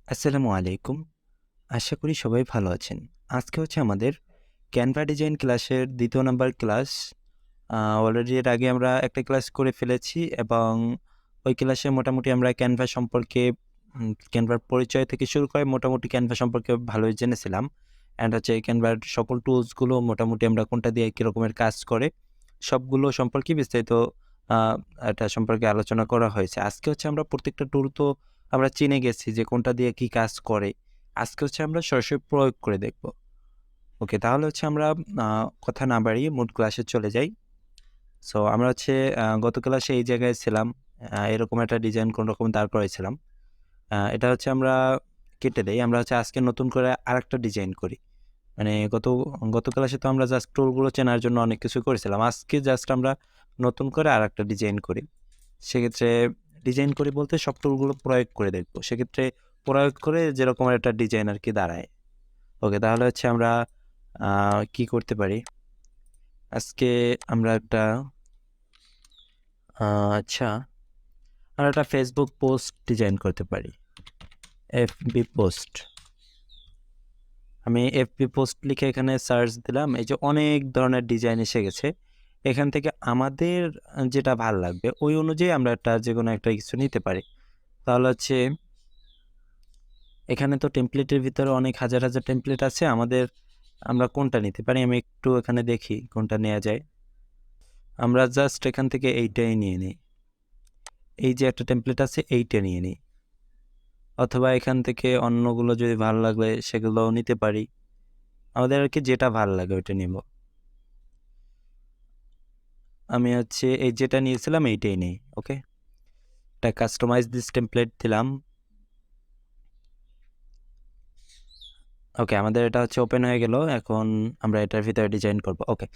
আসসালামু আলাইকুম। আশা করি সবাই ভালো আছেন। আজকে হচ্ছে আমাদের ক্যানভা ডিজাইন ক্লাসের ২য় নাম্বার ক্লাস। অলরেডি এর আগে আমরা একটা ক্লাস করে ফেলেছি এবং ওই ক্লাসে মোটামুটি আমরা ক্যানভা সম্পর্কে ক্যানভার পরিচয় থেকে শুরু করে মোটামুটি ক্যানভা সম্পর্কে ভালোই জেনেছিলাম। অ্যান্ড হচ্ছে ক্যানভার সকল টুলসগুলো মোটামুটি আমরা কোনটা দিয়ে কী রকমের কাজ করে সবগুলো সম্পর্কে বিস্তারিত আ এটা সম্পর্কে আলোচনা করা হয়েছে। আজকে হচ্ছে আমরা প্রত্যেকটা টুল তো আমরা চিনে গেছি যে কোনটা দিয়ে কি কাজ করে। আজকে হচ্ছে আমরা সরাসরি প্রয়োগ করে দেখব। ওকে, তাহলে হচ্ছে আমরা আ কথা না বাড়িয়ে মূল ক্লাসে চলে যাই। সো আমরা হচ্ছে গত ক্লাসে এই জায়গায় ছিলাম। এরকম একটা ডিজাইন কোনরকম দাঁড় করাইছিলাম। এটা হচ্ছে আমরা কেটে দেই। আমরা হচ্ছে আজকে নতুন করে আরেকটা ডিজাইন করি। মানে গত ক্লাসে তো আমরা জাস্ট টুলগুলো চেনার জন্য অনেক কিছু করেছিলাম। আজকে জাস্ট আমরা নতুন করে আরেকটা ডিজাইন করি। সেক্ষেত্রে ডিজাইন করি বলতে সব টুলগুলো প্রয়োগ করে দেখব। সেক্ষেত্রে প্রয়োগ করে যেরকম একটা ডিজাইন আরকি দাঁড়ায়। ওকে, তাহলে হচ্ছে আমরা আ কি করতে পারি? আজকে আমরা একটা আচ্ছা, আমরা একটা Facebook পোস্ট ডিজাইন করতে পারি। FB post. আমি FB পোস্ট লিখে এখানে সার্চ দিলাম। এই যে অনেক ধরনের ডিজাইন এসে গেছে। এখান থেকে আমাদের যেটা ভাল লাগবে ওই অনুযায়ী আমরা যেকোনো একটা কিছু নিতে পারি। তাহলে হচ্ছে এখানে তো টেমপ্লেটের ভিতরে অনেক হাজার, হাজার টেমপ্লেট আছে। আমরা কোনটা নিতে পারি? আমি একটু এখানে দেখি কোনটা নেয়া যায়। আমরা জাস্ট এখান থেকে এইটাই নিয়ে নিই। এই যে একটা টেমপ্লেট আছে এইটা নিয়ে নিই। অথবা এখান থেকে অন্যগুলো যদি ভালো লাগলে সেগুলোও নিতে পারি। আমাদের আরকি যেটা ভাল লাগে ওইটা নিব। আমি হচ্ছে এই যেটা নিয়েছিলাম এইটাই নেই। ওকে? এটা কাস্টমাইজ দিস টেমপ্লেট দিলাম। ওকে, আমাদের এটা হচ্ছে ওপেন হয়ে গেল। এখন আমরা এটার ভিতরে ডিজাইন করব। ওকে।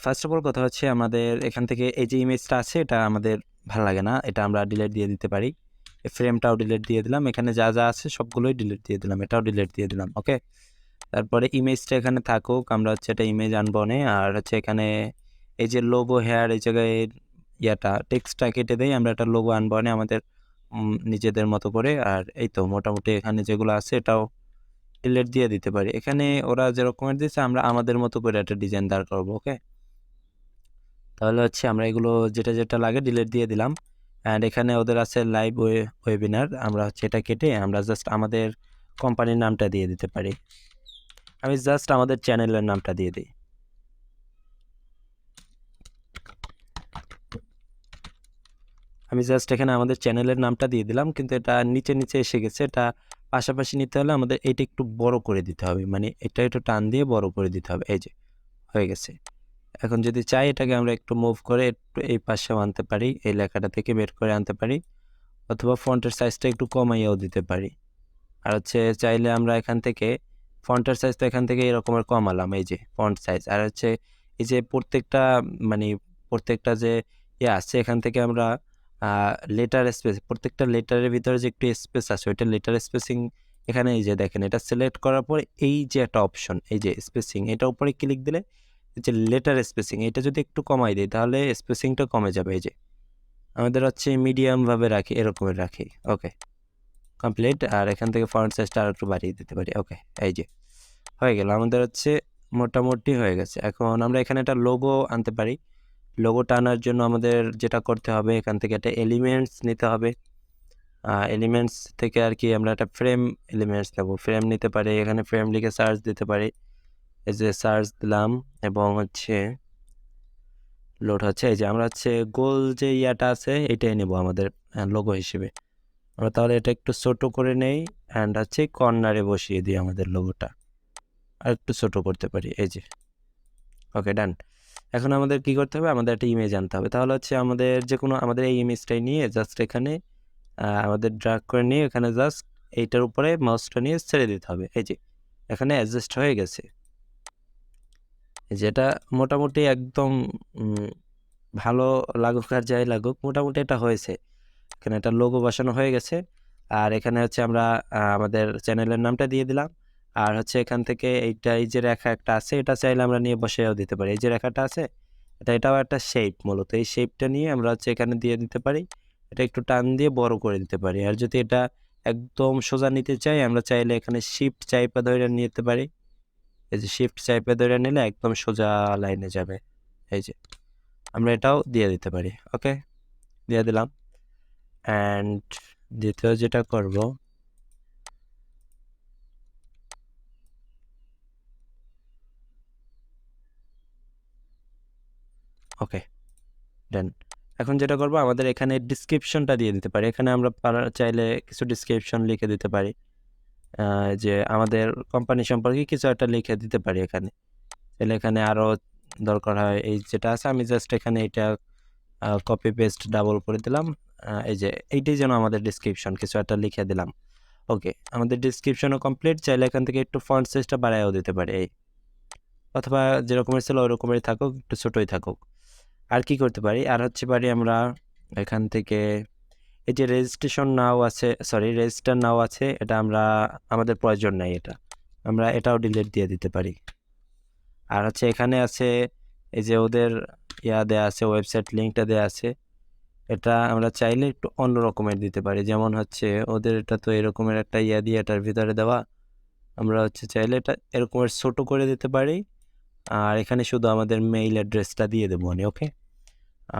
ফার্স্ট অফ অল কথা হচ্ছে আমাদের এখান থেকে এই যে ইমেজটা আছে এটা আমাদের ভাল লাগে না। এটা আমরা ডিলিট দিয়ে দিতে পারি। এই ফ্রেমটাও ডিলিট দিয়ে দিলাম। এখানে যা, যা আছে সবগুলোই ডিলিট দিয়ে দিলাম। এটাও ডিলিট দিয়ে দিলাম। ওকে? তারপরে ইমেজটা এখানে থাকুক। আমরা হচ্ছে একটা ইমেজ আনবো নে। আর হচ্ছে এখানে এই যে লোগো হেয়ার এই জায়গায় টেক্সটটা কেটে দেই। আমরা একটা লোগো আনবো নে আমাদের নিজেদের মতো করে। আর এই তো মোটামুটি এখানে যেগুলো আছে এটাও ডিলিট দিয়ে দিতে পারি। এখানে ওরা যে রকমের দিয়েছে আমরা আমাদের মতো করে একটা ডিজাইন দাঁড় করব। ওকে? তাহলে হচ্ছে আমরা এগুলো যেটা, যেটা লাগে ডিলিট দিয়ে দিলাম। অ্যান্ড এখানে ওদের আছে লাইভ ওয়েবিনার। আমরা হচ্ছে এটা কেটে আমরা জাস্ট আমাদের কোম্পানির নামটা দিয়ে দিতে পারি। আমি জাস্ট আমাদের চ্যানেলের নামটা দিয়ে দিই। আমি জাস্ট এখানে আমাদের চ্যানেলের নামটা দিয়ে দিলাম। কিন্তু এটা নিচে, নিচে এসে গেছে। এটা পাশাপাশি নিতে হলে আমাদের এটা একটু বড় করে দিতে হবে। মানে এটা একটু টান দিয়ে বড় করে দিতে হবে। এই যে হয়ে গেছে। এখন যদি চাই এটাকে আমরা একটু মুভ করে একটু এই পাশেও আনতে পারি। এই লেখাটা থেকে বের করে আনতে পারি। অথবা ফন্টের সাইজটা একটু কমাইয়াও দিতে পারি। আর হচ্ছে চাইলে আমরা এখান থেকে ফন্টের সাইজটা এখান থেকে এরকমের কমালাম। এই যে ফন্ট সাইজ। আর হচ্ছে এই যে মানে প্রত্যেকটা যে আছে এখান থেকে আমরা আ লেটার স্পেস প্রত্যেকটা লেটারের ভিতরে যে একটু স্পেস আছে ওইটা লেটার স্পেসিং এখানে এই যে দেখেন এটা সিলেক্ট করার পরে এই যে একটা অপশন এই যে স্পেসিং এটার উপরে ক্লিক দিলে এই যে লেটার স্পেসিং এটা যদি একটু কমাই দেই তাহলে স্পেসিংটা কমে যাবে। এই যে আমাদের হচ্ছে মিডিয়াম ভাবে রাখি এরকমের রাখি। ওকে, কমপ্লিট। আর এখান থেকে ফন্ট সাইজটা আরেকটু বাড়িয়ে দিতে পারি। ওকে, এই যে হয়ে গেল। আমাদের হচ্ছে মোটামুটি হয়ে গেছে। এখন আমরা এখানে একটা লোগো আনতে পারি। লোগোটা আনার জন্য আমাদের যেটা করতে হবে এখান থেকে একটা এলিমেন্টস নিতে হবে। এলিমেন্টস থেকে আরকি আমরা একটা ফ্রেম এলিমেন্টস নেব। ফ্রেম নিতে পারি। এখানে ফ্রেম লিখে সার্চ দিতে পারি। এই যে সার্চ দিলাম এবং হচ্ছে লোড হচ্ছে। এই যে আমরা হচ্ছে গোল যে আছে এটাই নেব আমাদের লোগো হিসেবে। আমরা তাহলে এটা একটু ছোট করে নেই অ্যান্ড হচ্ছে কর্নারে বসিয়ে দিই আমাদের লোগোটা। আরেকটু ছোট করতে পারি। এই যে ওকে, ডান। এখন আমাদের কি করতে হবে? আমাদের একটা ইমেজ আনতে হবে। তাহলে হচ্ছে আমাদের যেকোনো আমাদের এই ইমেজটাই নিয়ে জাস্ট এখানে আমাদের ড্রাগ করে নিয়ে এখানে জাস্ট এইটার উপরে মাউসটা নিয়ে ছেড়ে দিতে হবে। এই যে এখানে অ্যাডজাস্ট হয়ে গেছে। যেটা মোটামুটি একদম উম ভালো লাগুক আর যাই লাগুক মোটামুটি এটা হয়েছে। এখানে একটা লোগো বসানো হয়ে গেছে। আর এখানে হচ্ছে আমরা আমাদের চ্যানেলের নামটা দিয়ে দিলাম। আর হচ্ছে এখান থেকে এই যে রেখা একটা আছে এটা চাইলে আমরা নিয়ে বসিয়েও দিতে পারি। এই যে রেখাটা আছে এটাও একটা শেপ মূলত। এই শেপটা নিয়ে আমরা হচ্ছে এখানে দিয়ে দিতে পারি। এটা একটু টান দিয়ে বড় করে দিতে পারি। আর যদি এটা একদম সোজা নিতে চাই, আমরা চাইলে এখানে শিফট চাইপা ধরে নিতে পারি। এই যে শিফট চাইপা ধরে নিলে একদম সোজা লাইনে যাবে। এই যে আমরা এটাও দিয়ে দিতে পারি। ওকে, দিয়ে দিলাম। অ্যান্ড দ্বিতীয় যেটা করব, ওকে দেন এখন যেটা করব, আমাদের এখানে ডিসক্রিপশনটা দিয়ে দিতে পারি। এখানে আমরা চাইলে কিছু ডিসক্রিপশন লিখে দিতে পারি, যে আমাদের কোম্পানি সম্পর্কে কিছু একটা লিখে দিতে পারি এখানে। তাহলে এখানে আরও দরকার হয় এই যেটা আছে, আমি জাস্ট এখানে এটা কপি পেস্ট ডাবল করে দিলাম। এই যে এইটাই যেন আমাদের ডিসক্রিপশন, কিছু একটা লিখে দিলাম। ওকে, আমাদের ডিসক্রিপশনও কমপ্লিট। চাইলে এখান থেকে একটু ফন্ট সাইজটা বাড়ায়ও দিতে পারি, এই অথবা যেরকমের ছিল ওই রকমেরই থাকুক, একটু ছোটোই থাকুক। আর কি করতে পারি, আর হচ্ছে পারি আমরা এখান থেকে এই যে রেজিস্ট্রেশন নাও আছে, সরি রেজিস্টার নাও আছে, এটা আমরা আমাদের প্রয়োজন নাই, এটা আমরা এটাও ডিলিট দিয়ে দিতে পারি। আর হচ্ছে এখানে আছে এই যে ওদের দেয়া আছে, ওয়েবসাইট লিঙ্কটা দেয়া আছে, এটা আমরা চাইলে একটু অন্য রকমের দিতে পারি। যেমন হচ্ছে ওদের এটা তো এরকমের একটা দিয়ে এটার ভিতরে দেওয়া, আমরা হচ্ছে চাইলে এটা এরকমের ছোট করে দিতে পারি। আর এখানে শুধু আমাদের মেইল অ্যাড্রেসটা দিয়ে দেবো আমি। ওকে,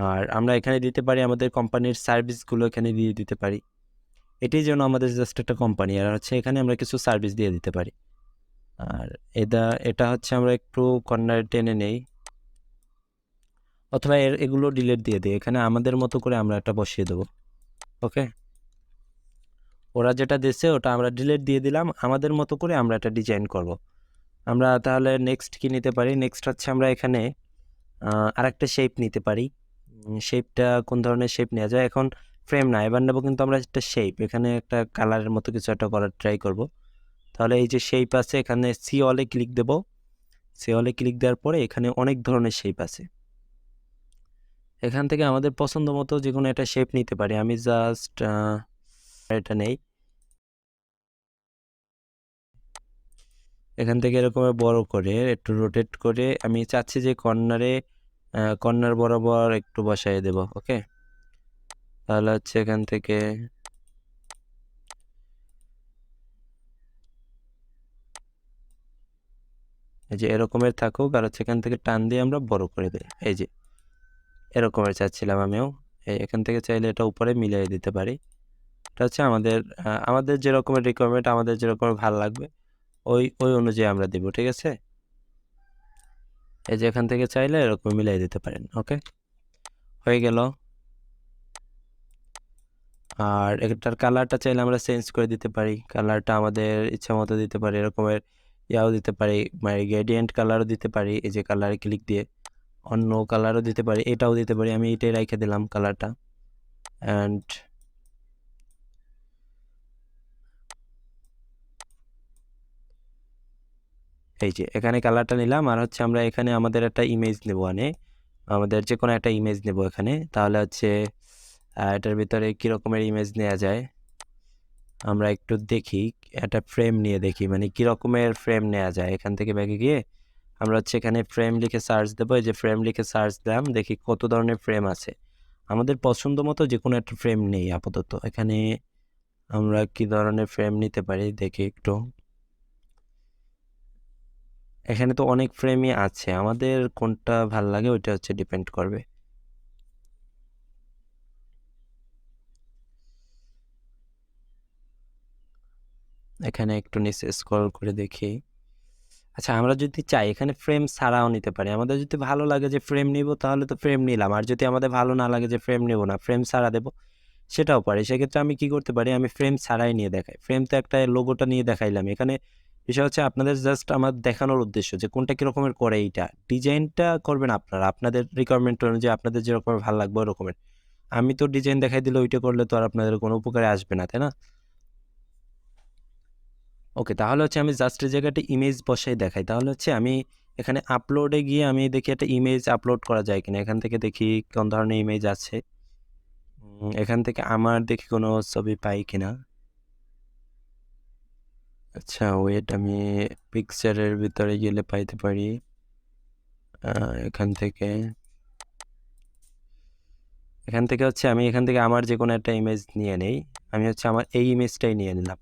আর আমরা এখানে দিতে পারি আমাদের কোম্পানির সার্ভিসগুলো এখানে দিয়ে দিতে পারি। এটাই যেন আমাদের জাস্ট একটা কোম্পানি, আর হচ্ছে এখানে আমরা কিছু সার্ভিস দিয়ে দিতে পারি। আর এটা হচ্ছে আমরা একটু কর্নারে টেনে নেই, অথবা এগুলো ডিলিট দিয়ে দিই। এখানে আমাদের মতো করে আমরা একটা বসিয়ে দেবো। ওকে, ওরা যেটা দিয়েছে ওটা আমরা ডিলিট দিয়ে দিলাম, আমাদের মতো করে আমরা একটা ডিজাইন করব। আমরা তাহলে নেক্সট কি নিতে পারি, নেক্সট হচ্ছে আমরা এখানে আরেকটা শেপ নিতে পারি। শেপটা কোন ধরনের শেপ নেওয়া যায়, এখন ফ্রেম না, এবার নেবো কিন্তু আমরা একটা শেপ, এখানে একটা কালারের মতো কিছু একটা করার ট্রাই করব। তাহলে এই যে শেপ আছে, এখানে সি অলে ক্লিক দেব। সি অলে ক্লিক দেওয়ার পরে এখানে অনেক ধরনের শেপ আছে, এখান থেকে আমাদের পছন্দ মতো যে কোনো একটা শেপ নিতে পারি। আমি জাস্ট এটা নেই, এখান থেকে এরকম বড় করে একটু রোটেট করে আমি চাচ্ছি যে কর্নার বরাবর একটু বসাই দেব। ওকে, তাহলে হচ্ছে এখান থেকে এই যে এরকমের থাকুক, আর হচ্ছে এখান থেকে টান দিয়ে আমরা বড় করে দিই। এই যে এরকমের চাচ্ছিলাম আমিও, এখান থেকে চাইলে এটা উপরে মিলিয়ে দিতে পারি। এটা হচ্ছে আমাদের যে রকমের রিকোয়ারমেন্ট, আমাদের যে রকমের ভালো লাগবে ওই অনুযায়ী আমরা দিব। ঠিক আছে, এই যে এখান থেকে চাইলে এরকম মিলিয়ে দিতে পারেন। ওকে, হয়ে গেল। আর এটার কালারটা চাইলে আমরা চেঞ্জ করে দিতে পারি, কালারটা আমাদের ইচ্ছা মতো দিতে পারি, এরকমের দিতে পারি, মানে গ্রেডিয়েন্ট কালারও দিতে পারি। এই যে কালারে ক্লিক দিয়ে অন্য কালারও দিতে পারি, এটাও দিতে পারি। আমি এটাই রেখে দিলাম কালারটা। অ্যান্ড এই যে এখানে কালারটা নিলাম, আর হচ্ছে আমরা এখানে আমাদের একটা ইমেজ নেব, আমাদের যে কোনো একটা ইমেজ নেব এখানে। তাহলে হচ্ছে এটার ভিতরে কী রকমের ইমেজ নেওয়া যায় আমরা একটু দেখি, একটা ফ্রেম নিয়ে দেখি, মানে কী রকমের ফ্রেম নেওয়া যায়। এখান থেকে ব্যাগে গিয়ে আমরা হচ্ছে এখানে ফ্রেম লিখে সার্চ দেবো। এই যে ফ্রেম লিখে সার্চ দিলাম, দেখি কত ধরনের ফ্রেম আছে। আমাদের পছন্দ মতো যে কোনো একটা ফ্রেম নেই আপাতত। এখানে আমরা কি ধরনের ফ্রেম নিতে পারি দেখি একটু। এখানে তো অনেক ফ্রেমই আছে, আমাদের কোনটা ভাল লাগে ওইটা হচ্ছে ডিপেন্ড করবে। এখানে একটু নিচে স্ক্রল করে দেখি। আচ্ছা, আমরা যদি চাই এখানে ফ্রেম ছাড়াও নিতে পারি। আমাদের যদি ভালো লাগে যে ফ্রেম নিব তাহলে তো ফ্রেম নিলাম, আর যদি আমাদের ভালো না লাগে যে ফ্রেম নেব না, ফ্রেম ছাড়া দেবো, সেটাও পারি। সেক্ষেত্রে আমি কি করতে পারি, আমি ফ্রেম ছাড়াই নিয়ে দেখাই। ফ্রেম তো একটা লোগোটা নিয়ে দেখাইলাম, এখানে বিষয় হচ্ছে আপনাদের জাস্ট আমার দেখানোর উদ্দেশ্য যে কোনটা কীরকমের করে। এইটা ডিজাইনটা করবেন আপনারা আপনাদের রিকোয়ারমেন্ট অনুযায়ী, আপনাদের যেরকম ভালো লাগবে ওই রকমের। আমি তো ডিজাইন দেখাই দিলে ওইটা করলে তো আর আপনাদের কোনো উপকারে আসবে না, তাই না? ওকে, তাহলে হচ্ছে আমি জাস্ট এই জায়গাটা ইমেজ বসাই দেখাই। তাহলে হচ্ছে আমি এখানে আপলোডে গিয়ে আমি দেখি একটা ইমেজ আপলোড করা যায় কিনা, এখান থেকে দেখি কোন ধরনের ইমেজ আছে। এখান থেকে আমার দেখি কোনো ছবি পাই কিনা। আচ্ছা ওয়েট, আমি পিকচারের ভিতরে গেলে পাইতে পারি। এখান থেকে এখান থেকে হচ্ছে আমি এখান থেকে আমার যে কোনো একটা ইমেজ নিয়ে নেই। আমি হচ্ছে আমার এই ইমেজটাই নিয়ে নিলাম।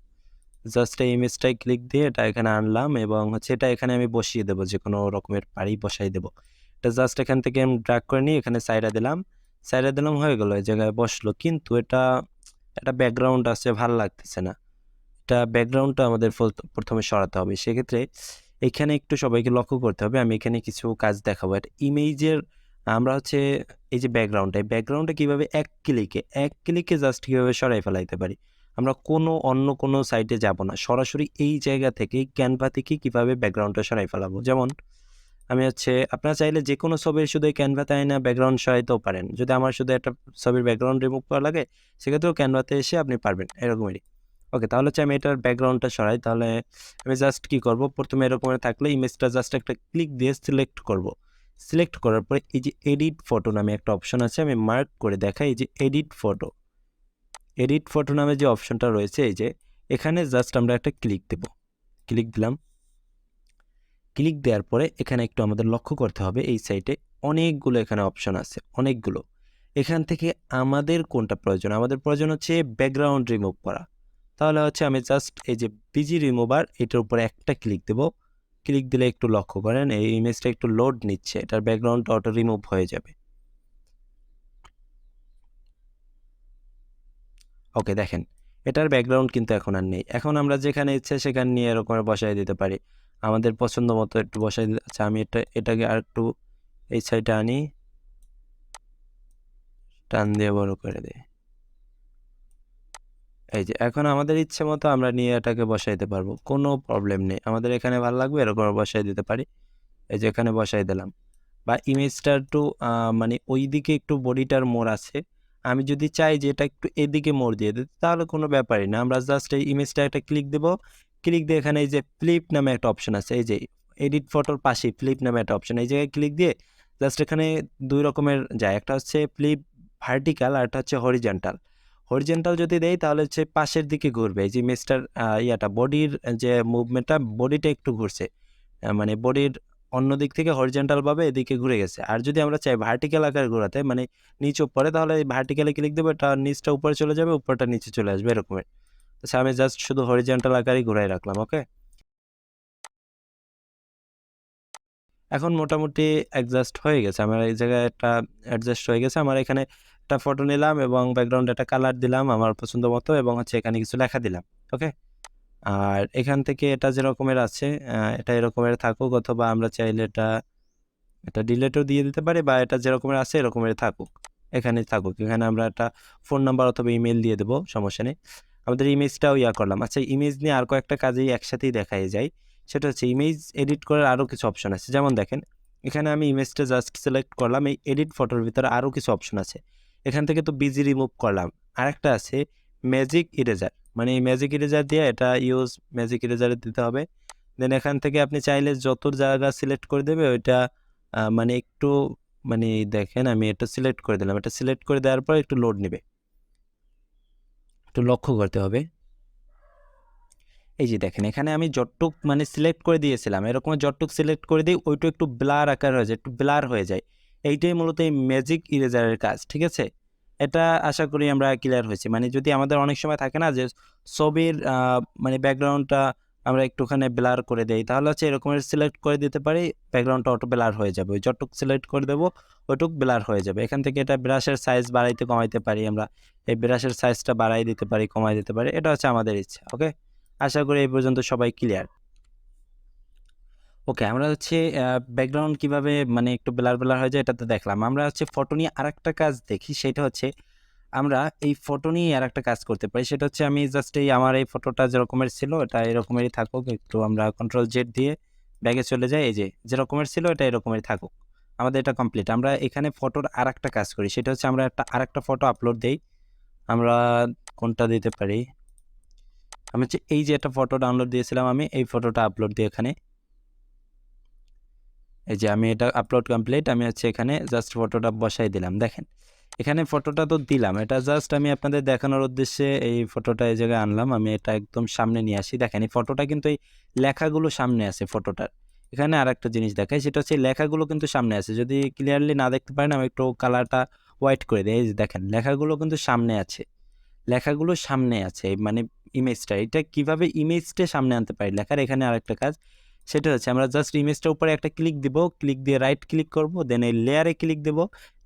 জাস্ট এই ইমেজটাই ক্লিক দিয়ে এটা এখানে আনলাম এবং হচ্ছে এটা এখানে আমি বসিয়ে দেবো, যে কোনো রকমের পারি বসাই দেবো। এটা জাস্ট এখান থেকে আমি ড্র্যাগ করে নিয়ে এখানে সাইডে দিলাম, হয়ে গেল, এই জায়গায় বসলো। কিন্তু এটা ব্যাকগ্রাউন্ড আছে, ভালো লাগতেছে না। এটা ব্যাকগ্রাউন্ডটা আমাদের প্রথমে সরাতে হবে। সেক্ষেত্রে এখানে একটু সবাইকে লক্ষ্য করতে হবে। আমি এখানে কিছু কাজ দেখাবো। এটা ইমেজের আমরা হচ্ছে এই যে এই ব্যাকগ্রাউন্ডটা কীভাবে এক ক্লিকে জাস্ট কীভাবে সরাই ফেলাইতে পারি। আমরা অন্য কোনো সাইটে যাব না, সরাসরি এই জায়গা থেকে ক্যানভা থেকে কীভাবে ব্যাকগ্রাউন্ডটা সরাই ফেলাবো। যেমন আমি হচ্ছে আপনারা চাইলে যে কোনো ছবির শুধু ক্যানভাতে না ব্যাকগ্রাউন্ড সরাইতেও পারেন। যদি আমার শুধু একটা ছবির ব্যাকগ্রাউন্ড রিমুভ করা লাগে, সেক্ষেত্রেও ক্যানভাতে এসে আপনি পারবেন, এরকমই। ওকে, তাহলে হচ্ছে আমি এটার ব্যাকগ্রাউন্ডটা সরাই। তাহলে আমি জাস্ট কি করব, প্রথমে এরকমের থাকলে ইমেজটা জাস্ট একটা ক্লিক দিয়ে সিলেক্ট করব। সিলেক্ট করার পরে এই যে এডিট ফটো নামে একটা অপশন আছে, আমি মার্ক করে দেখাই। এই যে এডিট ফটো নামে যে অপশনটা রয়েছে, এই যে এখানে জাস্ট আমরা একটা ক্লিক দেব। ক্লিক দিলাম। ক্লিক দেওয়ার পরে এখানে একটু আমাদের লক্ষ্য করতে হবে, এই সাইটে অনেকগুলো এখানে অপশন আছে, অনেকগুলো। এখান থেকে আমাদের কোনটা প্রয়োজন? আমাদের প্রয়োজন হচ্ছে ব্যাকগ্রাউন্ড রিমুভ করা। তাহলে হচ্ছে আমি জাস্ট এই যে বিজি রিমুভার, এটার উপরে একটা ক্লিক দেব। ক্লিক দিলে একটু লক্ষ্য করেন এই ইমেজটা একটু লোড নিচ্ছে, এটার ব্যাকগ্রাউন্ড অটো রিমুভ হয়ে যাবে। ওকে, দেখেন এটার ব্যাকগ্রাউন্ড কিন্তু এখন আর নেই। এখন আমরা যেখানে ইচ্ছে সেখানে নিয়ে এরকম বসাই দিতে পারি, আমাদের পছন্দ মতো একটু বসাই দিতে। আচ্ছা, আমি এটাকে আর একটু এই সাইডে আনি, টান দিয়ে বড় করে দিই। এই যে এখন আমাদের ইচ্ছে মতো আমরা নিয়ে এটাকে বসাইতে পারবো, কোনো প্রবলেম নেই। আমাদের এখানে ভালো লাগবে এরকম বসাই দিতে পারি। এই যে এখানে বসাই দিলাম। বা ইমেজটা একটু মানে ওই দিকে একটু বডিটার মোড় আছে, আমি যদি চাই যে এটা একটু এদিকে মোড় দিয়ে দিতে, তাহলে কোনো ব্যাপারই না। আমরা জাস্ট এই ইমেজটা একটা ক্লিক দেব। ক্লিক দিয়ে এখানে এই যে ফ্লিপ নামে একটা অপশন আছে, এই যে এডিট ফটোর পাশেই ফ্লিপ নামে একটা অপশন, এই জায়গায় ক্লিক দিয়ে জাস্ট এখানে দুই রকমের যায়, একটা হচ্ছে ফ্লিপ ভার্টিক্যাল আর একটা হচ্ছে হরিজেন্টাল। হরিজেন্টাল যদি দেই তাহলে হচ্ছে পাশের দিকে ঘুরবে, এই যে ইমেজটার বডির যে মুভমেন্টটা, বডিটা একটু ঘুরছে, মানে বডির অন্য দিক থেকে হরিজেন্টাল ভাবে এদিকে ঘুরে গেছে। আর যদি আমরা চাই ভার্টিক্যাল আকারে ঘোরাতে, মানে নিচ উপরে, তাহলে ভার্টিক্যালে ক্লিক দেবো, এটা নিচটা উপরে চলে যাবে, উপরটা নিচে চলে আসবে, এরকমের। আচ্ছা, আমি জাস্ট শুধু হরিজেন্টাল আকারেই ঘুরাই রাখলাম। ওকে, এখন মোটামুটি অ্যাডজাস্ট হয়ে গেছে আমার এই জায়গায়, একটা অ্যাডজাস্ট হয়ে গেছে। আমার এখানে একটা ফটো নিলাম এবং ব্যাকগ্রাউন্ডে একটা কালার দিলাম আমার পছন্দ মতো, এবং হচ্ছে এখানে কিছু লেখা দিলাম। ওকে, আর এখান থেকে এটা যেরকমের আছে এটা এরকমের থাকুক, অথবা আমরা চাইলে এটা ডিলেটও দিয়ে দিতে পারি, বা এটা যেরকমের আছে এরকমের থাকুক, এখানে থাকুক। এখানে আমরা একটা ফোন নাম্বার অথবা ইমেল দিয়ে দেবো, সমস্যা নেই। আমাদের ইমেজটাও করলাম। আচ্ছা, ইমেজ নিয়ে আর কয়েকটা কাজেই একসাথেই দেখাই যায়। সেটা হচ্ছে ইমেজ এডিট করার আরও কিছু অপশন আছে। যেমন দেখেন, এখানে আমি ইমেজটা জাস্ট সিলেক্ট করলাম, এই এডিট ফটোর ভিতরে আরও কিছু অপশন আছে। এখান থেকে তো বিজি রিমুভ করলাম, আরেকটা আছে ম্যাজিক ইরেজার, মানে এই ম্যাজিক ইরেজার দিয়ে এটা ম্যাজিক ইরেজারে দিতে হবে। দেন এখান থেকে আপনি চাইলে যত জায়গা সিলেক্ট করে দেবে ওইটা মানে একটু, মানে দেখেন আমি এটা সিলেক্ট করে দিলাম, এটা সিলেক্ট করে দেওয়ার পর একটু লোড নেবে, একটু লক্ষ্য করতে হবে। এই যে দেখেন, এখানে আমি যতটুক মানে সিলেক্ট করে দিয়েছিলাম, এরকম যতটুক সিলেক্ট করে দিই ওইটু একটু ব্লার আকার হয়ে যায়, একটু ব্লার হয়ে যায়। এইটাই মূলত এই ম্যাজিক ইরেজারের কাজ, ঠিক আছে? এটা আশা করি আমরা ক্লিয়ার হয়েছি। মানে যদি আমাদের অনেক সময় থাকে না যে ছবির মানে ব্যাকগ্রাউন্ডটা আমরা একটুখানি ব্লার করে দেই, তাহলে হচ্ছে এরকমের সিলেক্ট করে দিতে পারি, ব্যাকগ্রাউন্ডটা অটো ব্লার হয়ে যাবে। ওই যতটুক সিলেক্ট করে দেবো ওইটুক ব্লার হয়ে যাবে। এখান থেকে এটা ব্রাশের সাইজ বাড়াইতে কমাইতে পারি আমরা, এই ব্রাশের সাইজটা বাড়াই দিতে পারি, কমাই দিতে পারি, এটা হচ্ছে আমাদের ইচ্ছা। ওকে, আশা করি এই পর্যন্ত সবাই ক্লিয়ার। ওকে, আমরা হচ্ছে ব্যাকগ্রাউন্ড কিভাবে মানে একটু ব্লার হয়ে যায় এটা তো দেখলাম। আমরা হচ্ছে ফটো নিয়ে আরেকটা কাজ দেখি, সেটা হচ্ছে আমরা এই ফটো নিয়ে আরেকটা কাজ করতে পারি। সেটা হচ্ছে আমি জাস্ট আমার এই ফটোটা যেরকমের ছিল এটা এরকমেরই থাকুক, একটু আমরা কন্ট্রোল জেড দিয়ে ব্যাগে চলে যাই। এই যে যেরকমের ছিল এটা এরকমেরই থাকুক, আমাদের এটা কমপ্লিট। আমরা এখানে ফটোর আরেকটা কাজ করি, সেটা হচ্ছে আমরা আরেকটা ফটো আপলোড দেই। আমরা কোনটা দিতে পারি? আমি হচ্ছে এই যে একটা ফটো ডাউনলোড দিয়েছিলাম, আমি এই ফটোটা আপলোড দিই এখানে। এই যে আমি এটা আপলোড কমপ্লিট, আমি হচ্ছে এখানে জাস্ট ফটোটা বসাই দিলাম। দেখেন এখানে ফটোটা তো দিলাম, এটা জাস্ট আমি আপনাদের দেখানোর উদ্দেশ্যে এই ফটোটা এই জায়গায় আনলাম। আমি এটা একদম সামনে নিয়ে আসি। দেখেন এই ফটোটা কিন্তু এই লেখাগুলো সামনে আছে ফটোটার। এখানে আর একটা জিনিস দেখাই, সেটা হচ্ছে লেখাগুলো কিন্তু সামনে আছে। যদি ক্লিয়ারলি না দেখতে পারেন, আমি একটু কালারটা হোয়াইট করে দিই। এই যে দেখেন লেখাগুলো কিন্তু সামনে আছে, লেখাগুলো সামনে আছে, মানে ইমেজটা, এটা কিভাবে ইমেজটা সামনে আনতে পারি লেখার, এখানে আরেকটা কাজ, সেটা হচ্ছে আমরা জাস্ট ইমেজটার উপরে একটা ক্লিক দিব, ক্লিক দিয়ে রাইট ক্লিক করব, দেন এই লেয়ারে ক্লিক দেব,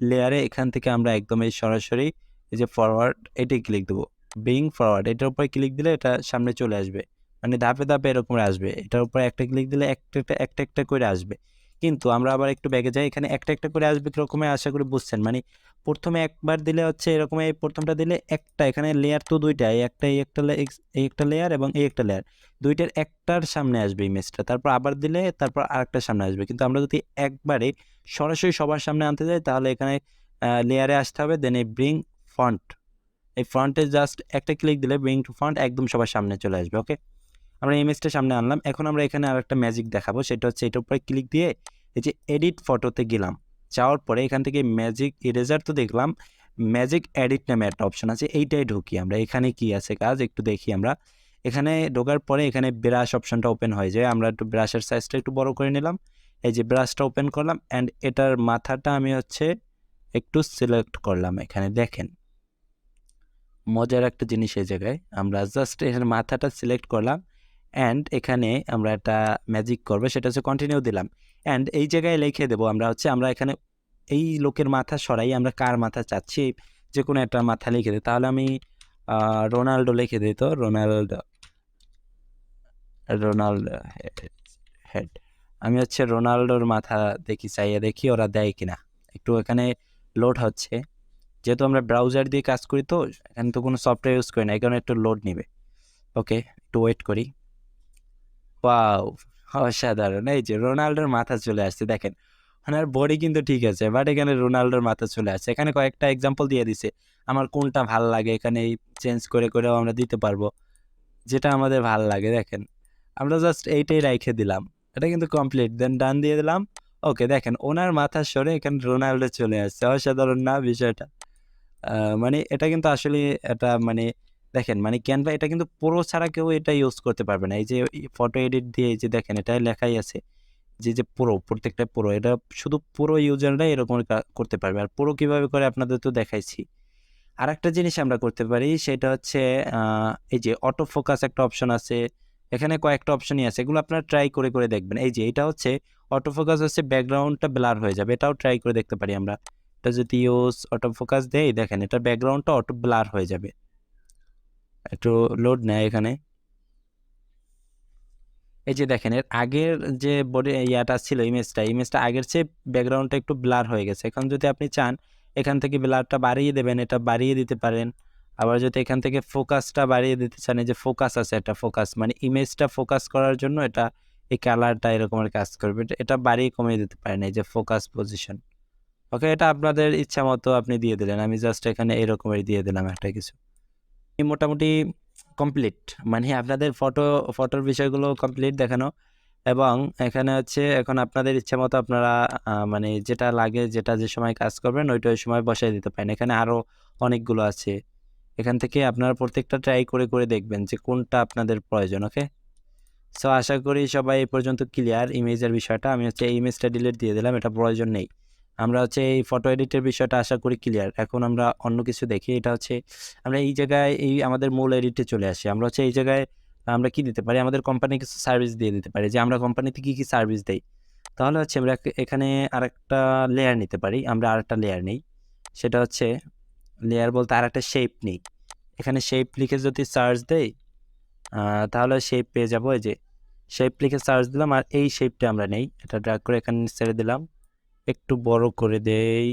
লেয়ারে এখান থেকে আমরা একদম এই সরাসরি এই যে ফরওয়ার্ড এটাই ক্লিক দেবো, ব্রিং ফরওয়ার্ড, এটার উপরে ক্লিক দিলে এটা সামনে চলে আসবে, মানে ধাপে ধাপে এরকম আসবে, এটার উপরে একটা ক্লিক দিলে একটা একটা করে আসবে। কিন্তু আমরা আবার একটু ব্যাগে যাই, এখানে একটা একটা করে আসবে কীরকমের আশা করি বুঝছেন, মানে প্রথমে একবার দিলে হচ্ছে এরকম, এই প্রথমটা দিলে একটা, এখানে লেয়ার তো দুইটা, এই একটা লেয়ার এবং এই একটা লেয়ার, দুইটার একটার সামনে আসবে ইমেজটা, তারপর আবার দিলে তারপর আরেকটার সামনে আসবে। কিন্তু আমরা যদি একবারে সরাসরি সবার সামনে আনতে যাই তাহলে এখানে লেয়ারে আসতে হবে, দেন এই ব্রিং ফন্ট, এই ফন্টে জাস্ট একটা ক্লিক দিলে ব্রিং টু ফন্ট একদম সবার সামনে চলে আসবে। ওকে, আমরা ইমেজটা সামনে আনলাম। এখন আমরা এখানে আরেকটা ম্যাজিক দেখাবো, সেটা হচ্ছে এটার উপরে ক্লিক দিয়ে এই যে এডিট ফটোতে গেলাম, যাওয়ার পরে এখান থেকে ম্যাজিক ইরেজার তো দেখলাম, ম্যাজিক এডিট নামে একটা অপশন আছে, এইটাই ঢুকি আমরা। এখানে কি আছে কাজ একটু দেখি আমরা। এখানে ঢোকার পরে এখানে ব্রাশ অপশনটা ওপেন হয়ে যায়, আমরা একটু ব্রাশের সাইজটা একটু বড় করে নিলাম, এই যে ব্রাশটা ওপেন করলাম, অ্যান্ড এটার মাথাটা আমি হচ্ছে একটু সিলেক্ট করলাম। এখানে দেখেন মজার একটা জিনিস, এই জায়গায় আমরা জাস্ট এখানে মাথাটা সিলেক্ট করলাম, অ্যান্ড এখানে আমরা একটা ম্যাজিক করবো, সেটা হচ্ছে কন্টিনিউ দিলাম, অ্যান্ড এই জায়গায় লিখে দেবো আমরা হচ্ছে, আমরা এখানে এই লোকের মাথা সরাই, আমরা কার মাথা চাচ্ছি যে কোনো একটা মাথা লিখে দিই। তাহলে আমি রোনাল্ডো লিখে দিই, তো রোনাল্ডো হেড, আমি হচ্ছে রোনাল্ডোর মাথা দেখি, চাইয়ে দেখি ওরা দেয় কিনা। একটু এখানে লোড হচ্ছে, যেহেতু আমরা ব্রাউজার দিয়ে কাজ করি তো এখানে তো কোনো সফটওয়্যার ইউজ করি না, এই কারণে একটু লোড নেবে। ওকে, একটু ওয়েট করি। ওয়াও, অসাধারণ, এই যে রোনাল্ডোর মাথা চলে আসছে দেখেন, ওনার বডি কিন্তু ঠিক আছে, বাট এখানে রোনাল্ডোর মাথা চলে আসছে। এখানে কয়েকটা এক্সাম্পল দিয়ে দিছে, আমার কোনটা ভাল লাগে এখানে চেঞ্জ করে করেও আমরা দিতে পারবো, যেটা আমাদের ভাল লাগে। দেখেন আমরা জাস্ট এইটাই রাইখে দিলাম, এটা কিন্তু কমপ্লিট, দেন ডান দিয়ে দিলাম। ওকে, দেখেন ওনার মাথা সরে এখানে রোনাল্ডো চলে আসছে, অসাধারণ না বিষয়টা? মানে এটা কিন্তু আসলে এটা মানে দেখেন, মানে ক্যানভা এটা কিন্তু প্রো ছাড়া কেউ এটা ইউজ করতে পারবে না। এই যে ফটো এডিট দিয়ে এই যে দেখেন এটা লেখাই আছে যে প্রো, প্রত্যেকটা প্রো, এটা শুধু প্রো ইউজাররাই এরকম করতে পারবে। আর প্রো কিভাবে করে আপনাদের তো দেখাইছি। আর একটা জিনিস আমরা করতে পারি, সেটা হচ্ছে এই যে অটো ফোকাস একটা অপশন আছে, এখানে কয়েকটা অপশনই আছে, এগুলো আপনারা ট্রাই করে করে দেখবেন। এই যে এটা হচ্ছে অটো ফোকাস হচ্ছে ব্যাকগ্রাউন্ডটা ব্লার হয়ে যাবে, এটাও ট্রাই করে দেখতে পারি আমরা। এটা যদি ইউজ অটো ফোকাস দেই, দেখেন এটা ব্যাকগ্রাউন্ডটা অটো ব্লার হয়ে যাবে। একটু লোড নেয় এখানে, এই যে দেখেন এর আগের যে বডি ইয়াটা ছিল, ইমেজটা আগের চেয়ে ব্যাকগ্রাউন্ডটা একটু ব্লার হয়ে গেছে। এখন যদি আপনি চান এখান থেকে ব্লারটা বাড়িয়ে দেবেন, এটা বাড়িয়ে দিতে পারেন। আবার যদি এখান থেকে ফোকাসটা বাড়িয়ে দিতে চান, এই যে ফোকাস আছে, একটা ফোকাস মানে ইমেজটা ফোকাস করার জন্য এটা এই কালারটা এরকমের কাজ করবে, এটা বাড়িয়ে কমিয়ে দিতে পারেন, এই যে ফোকাস পজিশন। ওকে, এটা আপনাদের ইচ্ছা মতো আপনি দিয়ে দিলেন, আমি জাস্ট এখানে এরকমের দিয়ে দিলাম একটা কিছু। মোটামুটি কমপ্লিট, মানে আপনাদের ফটোর বিষয়গুলো কমপ্লিট দেখানো, এবং এখানে হচ্ছে এখন আপনাদের ইচ্ছা মতো আপনারা মানে যেটা লাগে, যেটা যে সময় কাজ করবেন ওইটা ওই সময় বসাই দিতে পারেন। এখানে আরও অনেকগুলো আছে, এখান থেকে আপনারা প্রত্যেকটা ট্রাই করে করে দেখবেন যে কোনটা আপনাদের প্রয়োজন। ওকে, সো আশা করি সবাই এই পর্যন্ত ক্লিয়ার ইমেজের বিষয়টা। আমি হচ্ছে এই ইমেজটা ডিলিট দিয়ে দিলাম, এটা প্রয়োজন নেই। আমরা হচ্ছে এই ফটো এডিটের বিষয়টা আশা করি ক্লিয়ার। এখন আমরা অন্য কিছু দেখি, এটা হচ্ছে আমরা এই জায়গায় এই আমাদের মূল এডিটে চলে আসি। আমরা হচ্ছে এই জায়গায় আমরা কি দিতে পারি, আমাদের কোম্পানি কিছু সার্ভিস দিয়ে দিতে পারি, যে আমরা কোম্পানিতে কী কী সার্ভিস দেই। তাহলে হচ্ছে আমরা এখানে আরেকটা লেয়ার নিতে পারি, আমরা আরেকটা লেয়ার নেই, সেটা হচ্ছে লেয়ার বলতে আরেকটা শেপ নেই। এখানে শেপ লিখে যদি সার্চ দেই তাহলে শেপ পেয়ে যাবো। এই যে শেপ লিখে সার্চ দিলাম, আর এই শেপটা আমরা নেই, এটা ড্র্যাগ করে এখানে ছেড়ে দিলাম, একটু বড় করে দেই,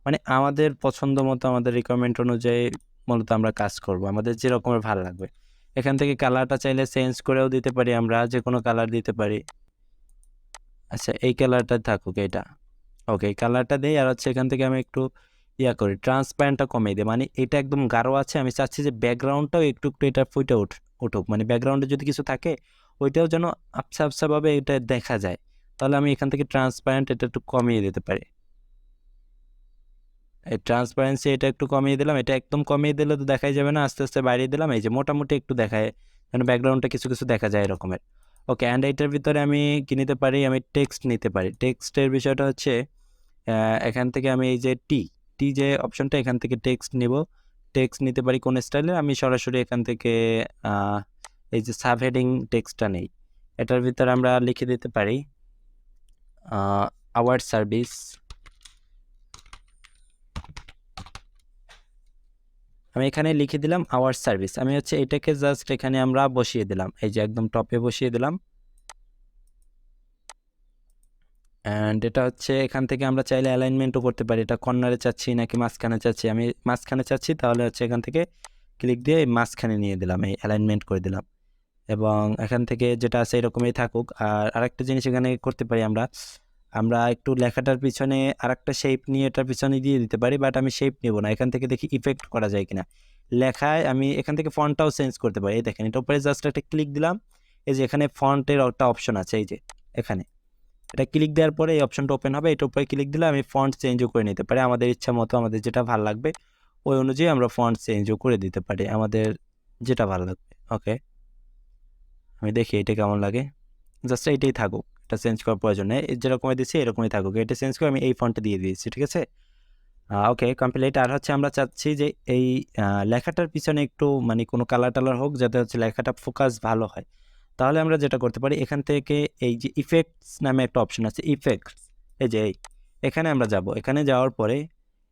মানে আমাদের পছন্দ মতো আমাদের রিকোয়ারমেন্ট অনুযায়ী মূলত আমরা কাজ করব, আমাদের যে রকমের ভালো লাগবে। এখান থেকে কালারটা চাইলে চেঞ্জ করেও দিতে পারি, আমরা যে কোনো কালার দিতে পারি। আচ্ছা, এই কালারটা থাকুক, এটা ওকে, এই কালারটা দেই। আর হচ্ছে এখান থেকে আমি একটু করি, ট্রান্সপারেন্টটা কমিয়ে দিই, মানে এটা একদম গাঢ় আছে, আমি চাচ্ছি যে ব্যাকগ্রাউন্ডটাও একটু একটু এটা ফুটে উঠুক, মানে ব্যাকগ্রাউন্ডে যদি কিছু থাকে ওইটাও যেন আবছা আবছাভাবে এটা দেখা যায়। তাহলে আমি এখান থেকে ট্রান্সপারেন্ট এটা একটু কমিয়ে দিতে পারি, এই ট্রান্সপারেন্সি এটা একটু কমিয়ে দিলাম। এটা একদম কমিয়ে দিলে তো দেখাই যাবে না, আস্তে আস্তে বাড়িয়ে দিলাম, এই যে মোটামুটি একটু দেখায়, মানে ব্যাকগ্রাউন্ডটা কিছু কিছু দেখা যায় এরকমের। ওকে, অ্যান্ড এইটার ভিতরে আমি কি নিতে পারি, আমি টেক্সট নিতে পারি। টেক্সটের বিষয়টা হচ্ছে এখান থেকে আমি এই যে টি যে অপশনটা, এখান থেকে টেক্সট নিব, টেক্সট নিতে পারি কোন স্টাইলে, আমি সরাসরি এখান থেকে এই যে সাবহেডিং টেক্সটটা নেই, এটার ভিতরে আমরা লিখে দিতে পারি আওয়ার সার্ভিস। আমি এখানে লিখে দিলাম আওয়ার সার্ভিস। আমি হচ্ছে এটাকে জাস্ট এখানে আমরা বসিয়ে দিলাম, এই যে একদম টপে বসিয়ে দিলাম। অ্যান্ড এটা হচ্ছে এখান থেকে আমরা চাইলে অ্যালাইনমেন্টও করতে পারি, এটা কর্নারে চাচ্ছি নাকি মাঝখানে চাচ্ছি। আমি মাঝখানে চাচ্ছি, তাহলে হচ্ছে এখান থেকে ক্লিক দিয়ে মাঝখানে নিয়ে দিলাম, এই অ্যালাইনমেন্ট করে দিলাম। এবং এখান থেকে যেটা আছে এরকমই থাকুক। আর আরেকটা জিনিস এখানে করতে পারি, আমরা একটু লেখাটার পিছনে আরেকটা শেপ নিয়ে এটার পিছনে দিয়ে দিতে পারি, বাট আমি শেপ নেব না। এখান থেকে দেখি ইফেক্ট করা যায় কিনা লেখায়। আমি এখান থেকে ফন্টটাও চেঞ্জ করতে পারি। এই দেখেন, এটা উপরে জাস্ট একটা ক্লিক দিলাম, এই যে এখানে ফন্টের একটা অপশন আছে, এই যে এখানে এটা ক্লিক দেওয়ার পরে এই অপশনটা ওপেন হবে। এটার উপরে ক্লিক দিলে আমি ফন্ট চেঞ্জও করে নিতে পারি আমাদের ইচ্ছা মতো, আমাদের যেটা ভালো লাগবে ওই অনুযায়ী আমরা ফন্ট চেঞ্জও করে দিতে পারি, আমাদের যেটা ভালো লাগবে। ওকে, আমি দেখি এটা কেমন লাগে। জাস্ট এইটাই থাকুক, এটা চেঞ্জ করার প্রয়োজন নেই, যেরকমই দিচ্ছি এরকমই থাকুক। এটা চেঞ্জ করে আমি এই ফন্টে দিয়ে দিয়েছি, ঠিক আছে। ওকে, কমপ্লিট। আর হচ্ছে আমরা চাচ্ছি যে এই লেখাটার পিছনে একটু মানে কোনো কালার টালার হোক, যাতে হচ্ছে লেখাটা ফোকাস ভালো হয়। তাহলে আমরা যেটা করতে পারি, এখান থেকে এই যে ইফেক্টস নামে একটা অপশন আছে, ইফেক্টস, এই যে এখানে আমরা যাব। এখানে যাওয়ার পরে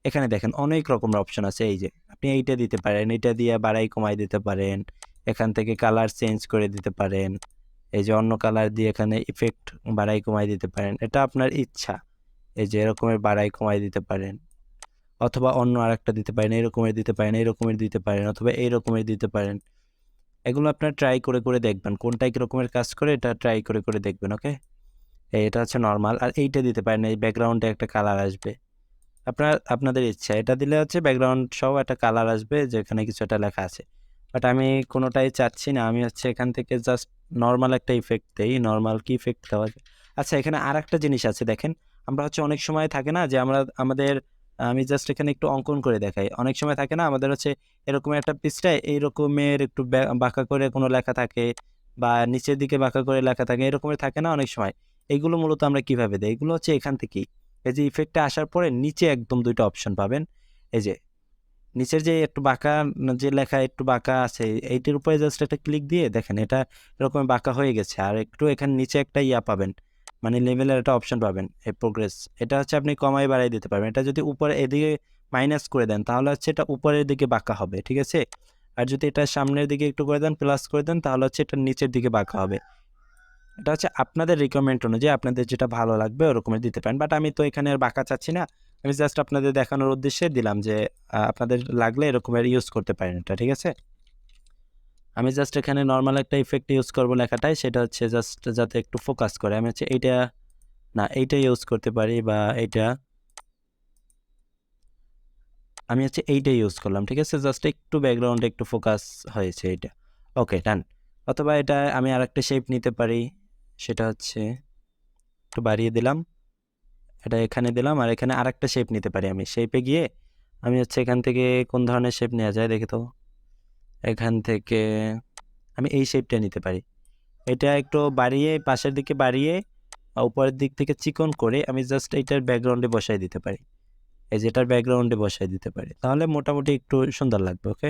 এখানে দেখেন অনেক রকমের অপশন আছে। এই যে আপনি এইটা দিতে পারেন, এটা দিয়ে বাড়াই কমাই দিতে পারেন, এখান থেকে কালার চেঞ্জ করে দিতে পারেন, এই যে অন্য কালার দিয়ে এখানে ইফেক্ট বাড়াই কমাই দিতে পারেন, এটা আপনার ইচ্ছা। এই যে এরকমের বাড়াই কমাই দিতে পারেন, অথবা অন্য আরেকটা দিতে পারেন, এরকমের দিতে পারেন, এরকমের দিতে পারেন, অথবা এইরকমের দিতে পারেন। এগুলো আপনার ট্রাই করে করে দেখবেন কোনটা কি রকমের কাজ করে, এটা ট্রাই করে করে দেখবেন। ওকে, এটা হচ্ছে নর্মাল। আর এইটা দিতে পারেন, এই ব্যাকগ্রাউন্ডে একটা কালার আসবে, আপনাদের ইচ্ছা। এটা দিলে হচ্ছে ব্যাকগ্রাউন্ড সহ একটা কালার আসবে যেখানে কিছু একটা লেখা আছে, বাট আমি কোনোটাই চাচ্ছি না। আমি হচ্ছে এখান থেকে জাস্ট নর্মাল একটা ইফেক্ট দেই। নর্মাল কি ইফেক্ট দেওয়া যায়? আচ্ছা, এখানে আর একটা জিনিস আছে দেখেন, আমরা হচ্ছে অনেক সময় থাকে না যে আমি জাস্ট এখানে একটু অঙ্কন করে দেখাই। অনেক সময় থাকে না আমাদের হচ্ছে এরকম একটা পৃষ্ঠায় এইরকমের একটু বাঁকা করে কোনো লেখা থাকে, বা নিচের দিকে বাঁকা করে লেখা থাকে, এরকমের থাকে না অনেক সময়। এইগুলো মূলত আমরা কিভাবে দেই? এগুলো হচ্ছে এখান থেকেই, এই যে ইফেক্টটা আসার পরে নিচে একদম দুইটা অপশন পাবেন। এই যে নিচের যে একটু বাঁকা, যে লেখা একটু বাঁকা আছে, এইটির উপরে জাস্ট একটা ক্লিক দিয়ে দেখেন এটা এরকম বাঁকা হয়ে গেছে। আর একটু এখানে নিচে একটা ইয়া পাবেন, মানে লেভেলের একটা অপশন পাবেন, এই প্রোগ্রেস। এটা হচ্ছে আপনি কমাই বাড়াই দিতে পারবেন। এটা যদি উপরে এদিকে মাইনাস করে দেন তাহলে হচ্ছে এটা উপরের দিকে বাঁকা হবে, ঠিক আছে। আর যদি এটা সামনের দিকে একটু করে দেন, প্লাস করে দেন, তাহলে হচ্ছে এটা নিচের দিকে বাঁকা হবে। এটা হচ্ছে আপনাদের রিকোয়ারমেন্ট অনুযায়ী আপনাদের যেটা ভালো লাগবে ওরকমের দিতে পারেন। বাট আমি তো এখানে আর বাঁকা চাচ্ছি না, আমি জাস্ট আপনাদের দেখানোর উদ্দেশ্যে দিলাম যে আপনাদের লাগলে এরকমের ইউজ করতে পারেন এটা, ঠিক আছে। আমি জাস্ট এখানে নর্মাল একটা ইফেক্ট ইউজ করবো লেখাটায়, সেটা হচ্ছে জাস্ট যাতে একটু ফোকাস করে। আমি হচ্ছে এইটা না, এইটা ইউজ করতে পারি, বা এইটা আমি হচ্ছে এইটা ইউজ করলাম, ঠিক আছে। জাস্ট একটু ব্যাকগ্রাউন্ডে একটু ফোকাস হয়েছে এইটা। ওকে, ডান। অথবা এটা আমি আরেকটা শেপ নিতে পারি, সেটা হচ্ছে একটু বাড়িয়ে দিলাম, এটা এখানে দিলাম। আর এখানে আরেকটা শেপ নিতে পারি। আমি শেপে গিয়ে আমি হচ্ছে এখান থেকে কোন ধরনের শেপ নেওয়া যায় দেখি তো। এখান থেকে আমি এই শেপটা নিতে পারি। এটা একটু বাড়িয়ে, পাশের দিকে বাড়িয়ে, উপরের দিক থেকে চিকন করে আমি জাস্ট এইটার ব্যাকগ্রাউন্ডে বসাই দিতে পারি। এই যেটার ব্যাকগ্রাউন্ডে বসাই দিতে পারি, তাহলে মোটামুটি একটু সুন্দর লাগবে। ওকে,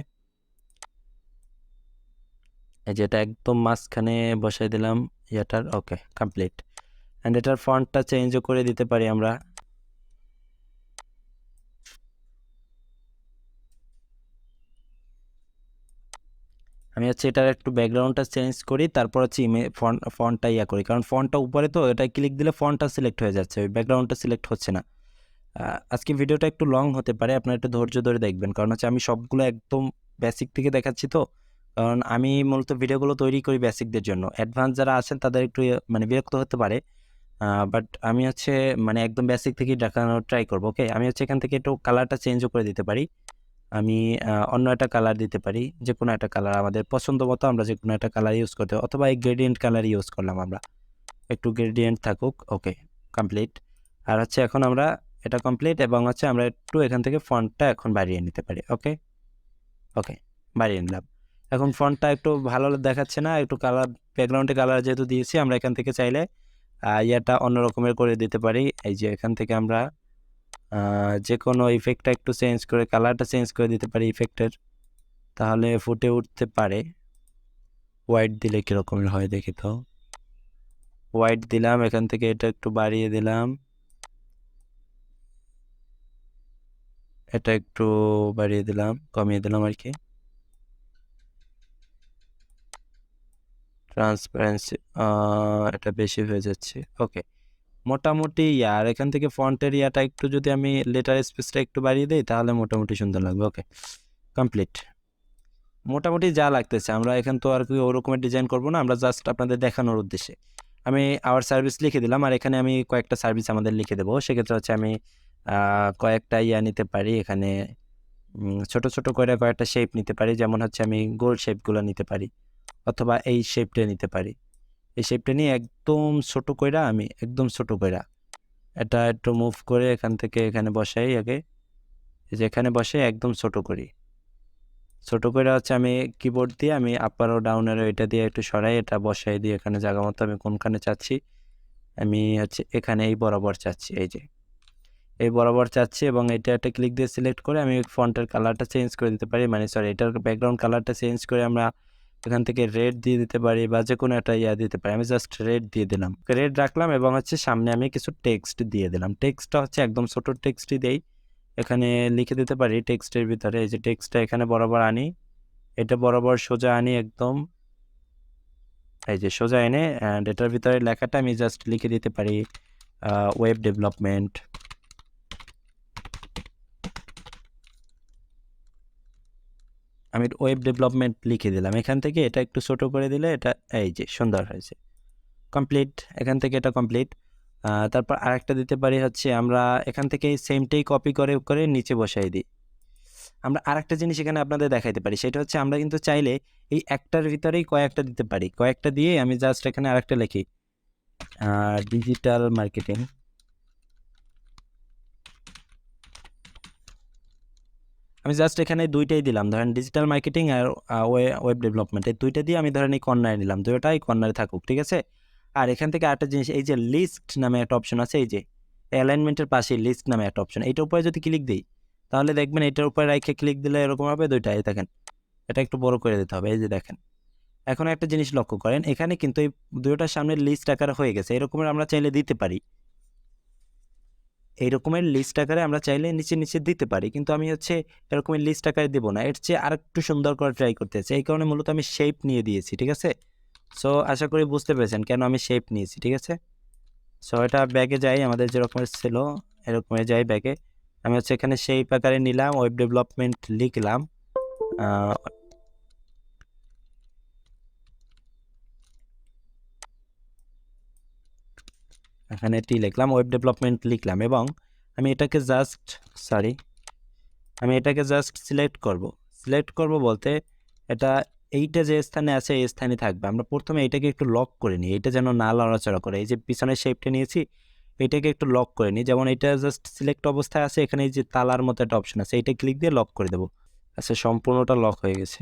এই যেটা একদম মাঝখানে বসাই দিলাম ইয়াটার। ওকে, কমপ্লিট। অ্যান্ড এটার ফন্টটা চেঞ্জও করে দিতে পারি আমরা। আমি হচ্ছে এটার একটু ব্যাকগ্রাউন্ডটা চেঞ্জ করি, তারপর হচ্ছে ফন্টটা ইয়া করি, কারণ ফন্টটা উপরে তো, এটা ক্লিক দিলে ফন্টটা সিলেক্ট হয়ে যাচ্ছে, ওই ব্যাকগ্রাউন্ডটা সিলেক্ট হচ্ছে না। আজকে ভিডিওটা একটু লং হতে পারে, আপনারা একটু ধৈর্য ধরে দেখবেন, কারণ হচ্ছে আমি সবগুলো একদম বেসিক থেকে দেখাচ্ছি তো। কারণ আমি মূলত ভিডিওগুলো তৈরি করি বেসিকদের জন্য, অ্যাডভান্স যারা আছেন তাদের একটু মানে বিরক্ত হতে পারে। বাট আমি হচ্ছে মানে একদম বেসিক থেকেই দেখানোর ট্রাই করবো। ওকে, আমি হচ্ছে এখান থেকে একটু কালারটা চেঞ্জও করে দিতে পারি। আমি অন্য একটা কালার দিতে পারি, যে কোনো একটা কালার আমাদের পছন্দ মতো আমরা যে কোনো একটা কালার ইউজ করতে, অথবা এই গ্রেডিয়েন্ট কালার ইউজ করলাম আমরা, একটু গ্রেডিয়েন্ট থাকুক। ওকে, কমপ্লিট। আর হচ্ছে এখন আমরা এটা কমপ্লিট, এবং হচ্ছে আমরা একটু এখান থেকে ফন্টটা এখন বাড়িয়ে নিতে পারি। ওকে, ওকে, বাড়িয়ে নিলাম। এখন ফন্টটা একটু ভালো দেখাচ্ছে না, একটু কালার, ব্যাকগ্রাউন্ডে কালার যেহেতু দিয়েছি, আমরা এখান থেকে চাইলে ইয়াটা অন্য রকমের করে দিতে পারি। এই যে এখান থেকে আমরা যে কোনো ইফেক্টটা একটু চেঞ্জ করে কালারটা চেঞ্জ করে দিতে পারি ইফেক্টের, তাহলে ফুটে উঠতে পারে। হোয়াইট দিলে কীরকমের হয় দেখি তো। হোয়াইট দিলাম, এখান থেকে এটা একটু বাড়িয়ে দিলাম, এটা একটু বাড়িয়ে দিলাম, কমিয়ে দিলাম আর কি। ট্রান্সপারেন্সি এটা বেশি হয়ে যাচ্ছে। ওকে, মোটামুটি আর এখান থেকে ফন্টের ইয়াটা একটু যদি আমি লেটার স্পেসটা একটু বাড়িয়ে দিই তাহলে মোটামুটি সুন্দর লাগবে। ওকে, কমপ্লিট। মোটামুটি যা লাগতেছে, আমরা এখান তো আর কি ওরকমের ডিজাইন করবো না, আমরা জাস্ট আপনাদের দেখানোর উদ্দেশ্যে আমি আওয়ার সার্ভিস লিখে দিলাম। আর এখানে আমি কয়েকটা সার্ভিস আমাদের লিখে দেবো। সেক্ষেত্রে হচ্ছে আমি কয়েকটা ইয়া নিতে পারি এখানে, ছোট ছোট করে কয়েকটা শেপ নিতে পারি, যেমন হচ্ছে আমি গোল শেপগুলো নিতে পারি, অথবা এই শেপটা নিতে পারি। এই শেপটা নিয়ে একদম ছোট কইরা আমি একদম ছোট কইরা এটা একটু মুভ করে এখান থেকে এখানে বসাই আগে, যে এখানে বসে একদম ছোট করি। ছোট করে হচ্ছে আমি কিবোর্ড দিয়ে আমি আপার ও ডাউনের এটা দিয়ে একটু সরাই, এটা বসাই দিয়ে এখানে জায়গা মতো আমি কোনখানে চাচ্ছি, আমি হচ্ছে এখানে এই বরাবর চাচ্ছি, এই যে এই বরাবর চাচ্ছি। এবং এটা একটা ক্লিক দিয়ে সিলেক্ট করে আমি ফন্টের কালারটা চেঞ্জ করে দিতে পারি, মানে সরি এটার ব্যাকগ্রাউন্ড কালারটা চেঞ্জ করে আমরা এখান থেকে রেড দিয়ে দিতে পারি বা যে কোনো একটা ইয়া দিতে পারি। আমি জাস্ট রেড দিয়ে দিলাম, রেড রাখলাম এবং হচ্ছে সামনে আমি কিছু টেক্সট দিয়ে দিলাম। টেক্সটটা হচ্ছে একদম ছোট টেক্সটই দেই, এখানে লিখে দিতে পারি টেক্সটের ভিতরে। এই যে টেক্সটটা এখানে বরাবর আনি, এটা বরাবর সোজা আনি একদম, এই যে সোজা এনে অ্যান্ড এটার ভিতরে লেখাটা আমি জাস্ট লিখে দিতে পারি ওয়েব ডেভেলপমেন্ট। আমি ওয়েব ডেভেলপমেন্ট লিখে দিলাম এখান থেকে, এটা একটু ছোট করে দিলে এটা এই যে সুন্দর হয়েছে, কমপ্লিট। এখান থেকে এটা কমপ্লিট। তারপর আরেকটা দিতে পারি হচ্ছে আমরা এখান থেকে সেমটাই কপি করে করে নিচে বসাই দিই। আমরা আরেকটা জিনিস এখানে আপনাদের দেখাইতে পারি, সেটা হচ্ছে আমরা কিন্তু চাইলে এই একটার ভিতরেই কয়েকটা দিতে পারি। কয়েকটা দিয়ে আমি জাস্ট এখানে আরেকটা লিখি ডিজিটাল মার্কেটিং। আমি জাস্ট এখানে দুইটাই দিলাম, ধরেন ডিজিটাল মার্কেটিং আর ওয়েব ডেভেলপমেন্ট, এই দুইটা দিয়ে আমি ধরেন এই কর্নারে নিলাম, দুটোটাই কর্নারে থাকুক, ঠিক আছে। আর এখান থেকে আরেকটা জিনিস, এই যে লিস্ট নামে একটা অপশন আছে, এই যে অ্যালাইনমেন্টের পাশে লিস্ট নামে একটা অপশন, এইটার উপরে যদি ক্লিক দিই তাহলে দেখবেন এটার উপরে রাইখে ক্লিক দিলে এরকম হবে দুইটাই। দেখেন এটা একটু বড় করে দিতে হবে, এই যে দেখেন। এখন একটা জিনিস লক্ষ্য করেন, এখানে কিন্তু এই দুটোটার সামনে লিস্ট আকারে হয়ে গেছে, এরকমের আমরা চাইলে দিতে পারি, এইরকমের লিস্ট আকারে আমরা চাইলে নিচে নিচে দিতে পারি, কিন্তু আমি হচ্ছে এরকমের লিস্ট আকারে দেবো না, এর চেয়ে আর একটু সুন্দর করে ট্রাই করতে চাই, এই কারণে মূলত আমি শেপ নিয়ে দিয়েছি, ঠিক আছে। সো আশা করি বুঝতে পেরেছেন কেন আমি শেপ নিয়েছি, ঠিক আছে। সো এটা ব্যাগে যাই, আমাদের যেরকমের ছিল এরকমের যাই ব্যাগে। আমি হচ্ছে এখানে শেপ আকারে নিলাম, ওয়েব ডেভেলপমেন্ট লিখলাম, এখানে টি লিখলাম, ওয়েব ডেভেলপমেন্ট লিখলাম, এবং আমি এটাকে জাস্ট সিলেক্ট করব বলতে এটা এইটা যে স্থানে আছে এই স্থানে থাকবে। আমরা প্রথমে এটাকে একটু লক করে নিই, এটা যেন না লড়াচড়া করে, এই যে পিছনের শেপটা নিয়েছি এটাকে একটু লক করে নিই, যেমন এটা জাস্ট সিলেক্ট অবস্থায় আছে, এখানে এই যে তালার মতো একটা অপশন আছে, এটা ক্লিক দিয়ে লক করে দেবো। আচ্ছা, সম্পূর্ণটা লক হয়ে গেছে।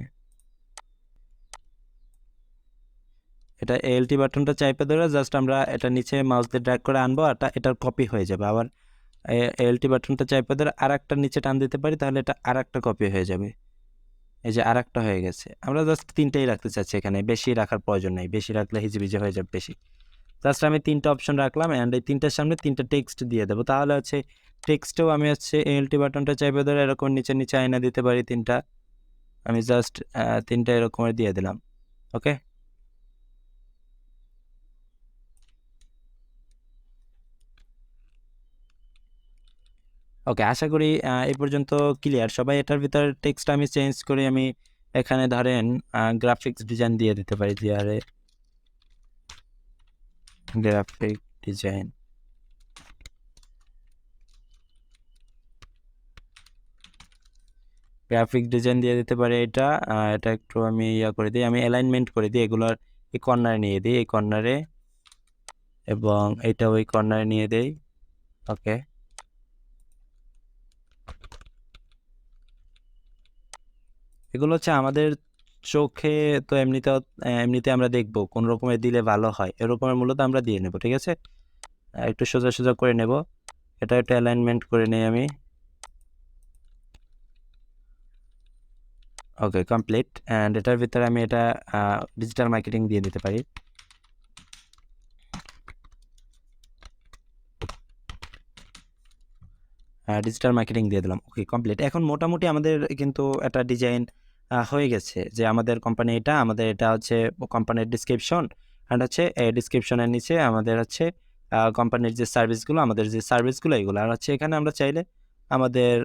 এটা এলটি বাটনটা চাইপে ধরে জাস্ট আমরা এটা নিচে মাউস দিয়ে ড্র্যাগ করে আনবো, আর এটার কপি হয়ে যাবে। আবার এলটি বাটনটা চাইপে ধরে আর একটা নিচে টান দিতে পারি, তাহলে এটা আর একটা কপি হয়ে যাবে। এই যে আর একটা হয়ে গেছে। আমরা জাস্ট তিনটেই রাখতে চাচ্ছি, এখানে বেশি রাখার প্রয়োজন নেই, বেশি রাখলে হিজিবিজি হয়ে যাবে বেশি। জাস্ট আমি তিনটা অপশন রাখলাম অ্যান্ড এই তিনটার সামনে তিনটা টেক্সট দিয়ে দেবো, তাহলে হচ্ছে টেক্সটেও আমি হচ্ছে এলটি বাটনটা চাইপে ধরে এরকম নিচে নিচে আয়না দিতে পারি তিনটা। আমি জাস্ট তিনটা এরকমের দিয়ে দিলাম। ওকে, ওকে, আশা করি এই পর্যন্ত ক্লিয়ার সবাই। এটার ভিতরে টেক্সট আমি চেঞ্জ করে আমি এখানে ধরেন গ্রাফিক্স ডিজাইন দিয়ে দিতে পারি, গ্রাফিক ডিজাইন। দিয়ে দিতে পারি এটা। এটা একটু আমি ইয়া করে দিই, আমি অ্যালাইনমেন্ট করে দিই, এগুলোর এই কর্নারে নিয়ে দিই, এই কর্নারে, এবং এটা ওই কর্নারে নিয়ে দেই। ওকে, এগুলো হচ্ছে আমাদের চোখে তো এমনিতে আমরা দেখবো কোন রকমের দিলে ভালো হয়, এরকমের মূলত আমরা দিয়ে নেব, ঠিক আছে। একটু সোজা সোজা করে নেব, এটা একটু অ্যালাইনমেন্ট করে নেই আমি। ওকে, কমপ্লিট। অ্যান্ড এটার ভিতরে আমি এটা ডিজিটাল মার্কেটিং দিয়ে দিতে পারি। ডিজিটাল মার্কেটিং দিয়ে দিলাম। ওকে, কমপ্লিট। এখন মোটামুটি আমাদের কিন্তু একটা ডিজাইন হয়ে গেছে যে আমাদের কোম্পানি এটা, আমাদের এটা হচ্ছে কোম্পানির ডিসক্রিপশন, অ্যান্ড হচ্ছে এই ডিসক্রিপশনের নিচে আমাদের হচ্ছে কোম্পানির যে সার্ভিসগুলো, আমাদের যে সার্ভিসগুলো এগুলো, আর হচ্ছে এখানে আমরা চাইলে আমাদের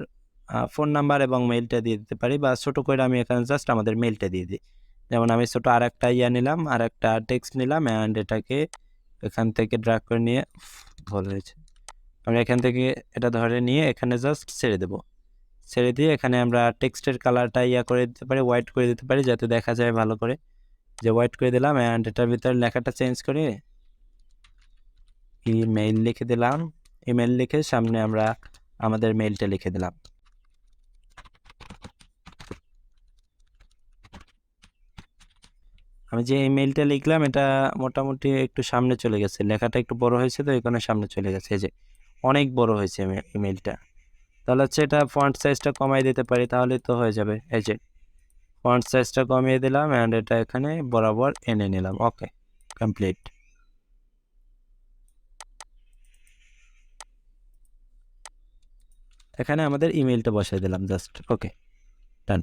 ফোন নাম্বার এবং মেইলটা দিয়ে দিতে পারি, বা ছোটো করে আমি এখানে জাস্ট আমাদের মেইলটা দিয়ে দিই। যেমন আমি ছোটো আর একটা নিলাম, আর একটা টেক্সট নিলাম, অ্যান্ড এটাকে এখান থেকে ড্র্যাগ করে নিয়ে, ভুল হয়েছে, আমরা এখান থেকে এটা ধরে নিয়ে এখানে জাস্ট ছেড়ে দেব। ছেড়ে দিয়ে এখানে আমরা টেক্সটের কালারটা করে দিতে পারি, হোয়াইট করে দিতে পারি, যাতে দেখা যায় ভালো করে। যে হোয়াইট করে দিলাম, অ্যান্ড এটার ভিতরে লেখাটা চেঞ্জ করে ইমেইল লিখে দিলাম। ইমেইল লিখে সামনে আমরা আমাদের মেইলটা লিখে দিলাম। আমি যে ইমেইলটা লিখলাম এটা মোটামুটি একটু সামনে চলে গেছে, লেখাটা একটু বড় হয়েছে, তো এখানে সামনে চলে গেছে। এই যে অনেক বড় হয়েছে ইমেইলটা। তাহলে হচ্ছে এটা ফন্ট সাইজটা কমাই দিতে পারি, তাহলে তো হয়ে যাবে। এই যে ফন্ট সাইজটা কমিয়ে দিলাম, অ্যান্ড এটা এখানে বরাবর এনে নিলাম। ওকে, কমপ্লিট। এখানে আমাদের ইমেইলটা বসাই দিলাম জাস্ট। ওকে, ডান।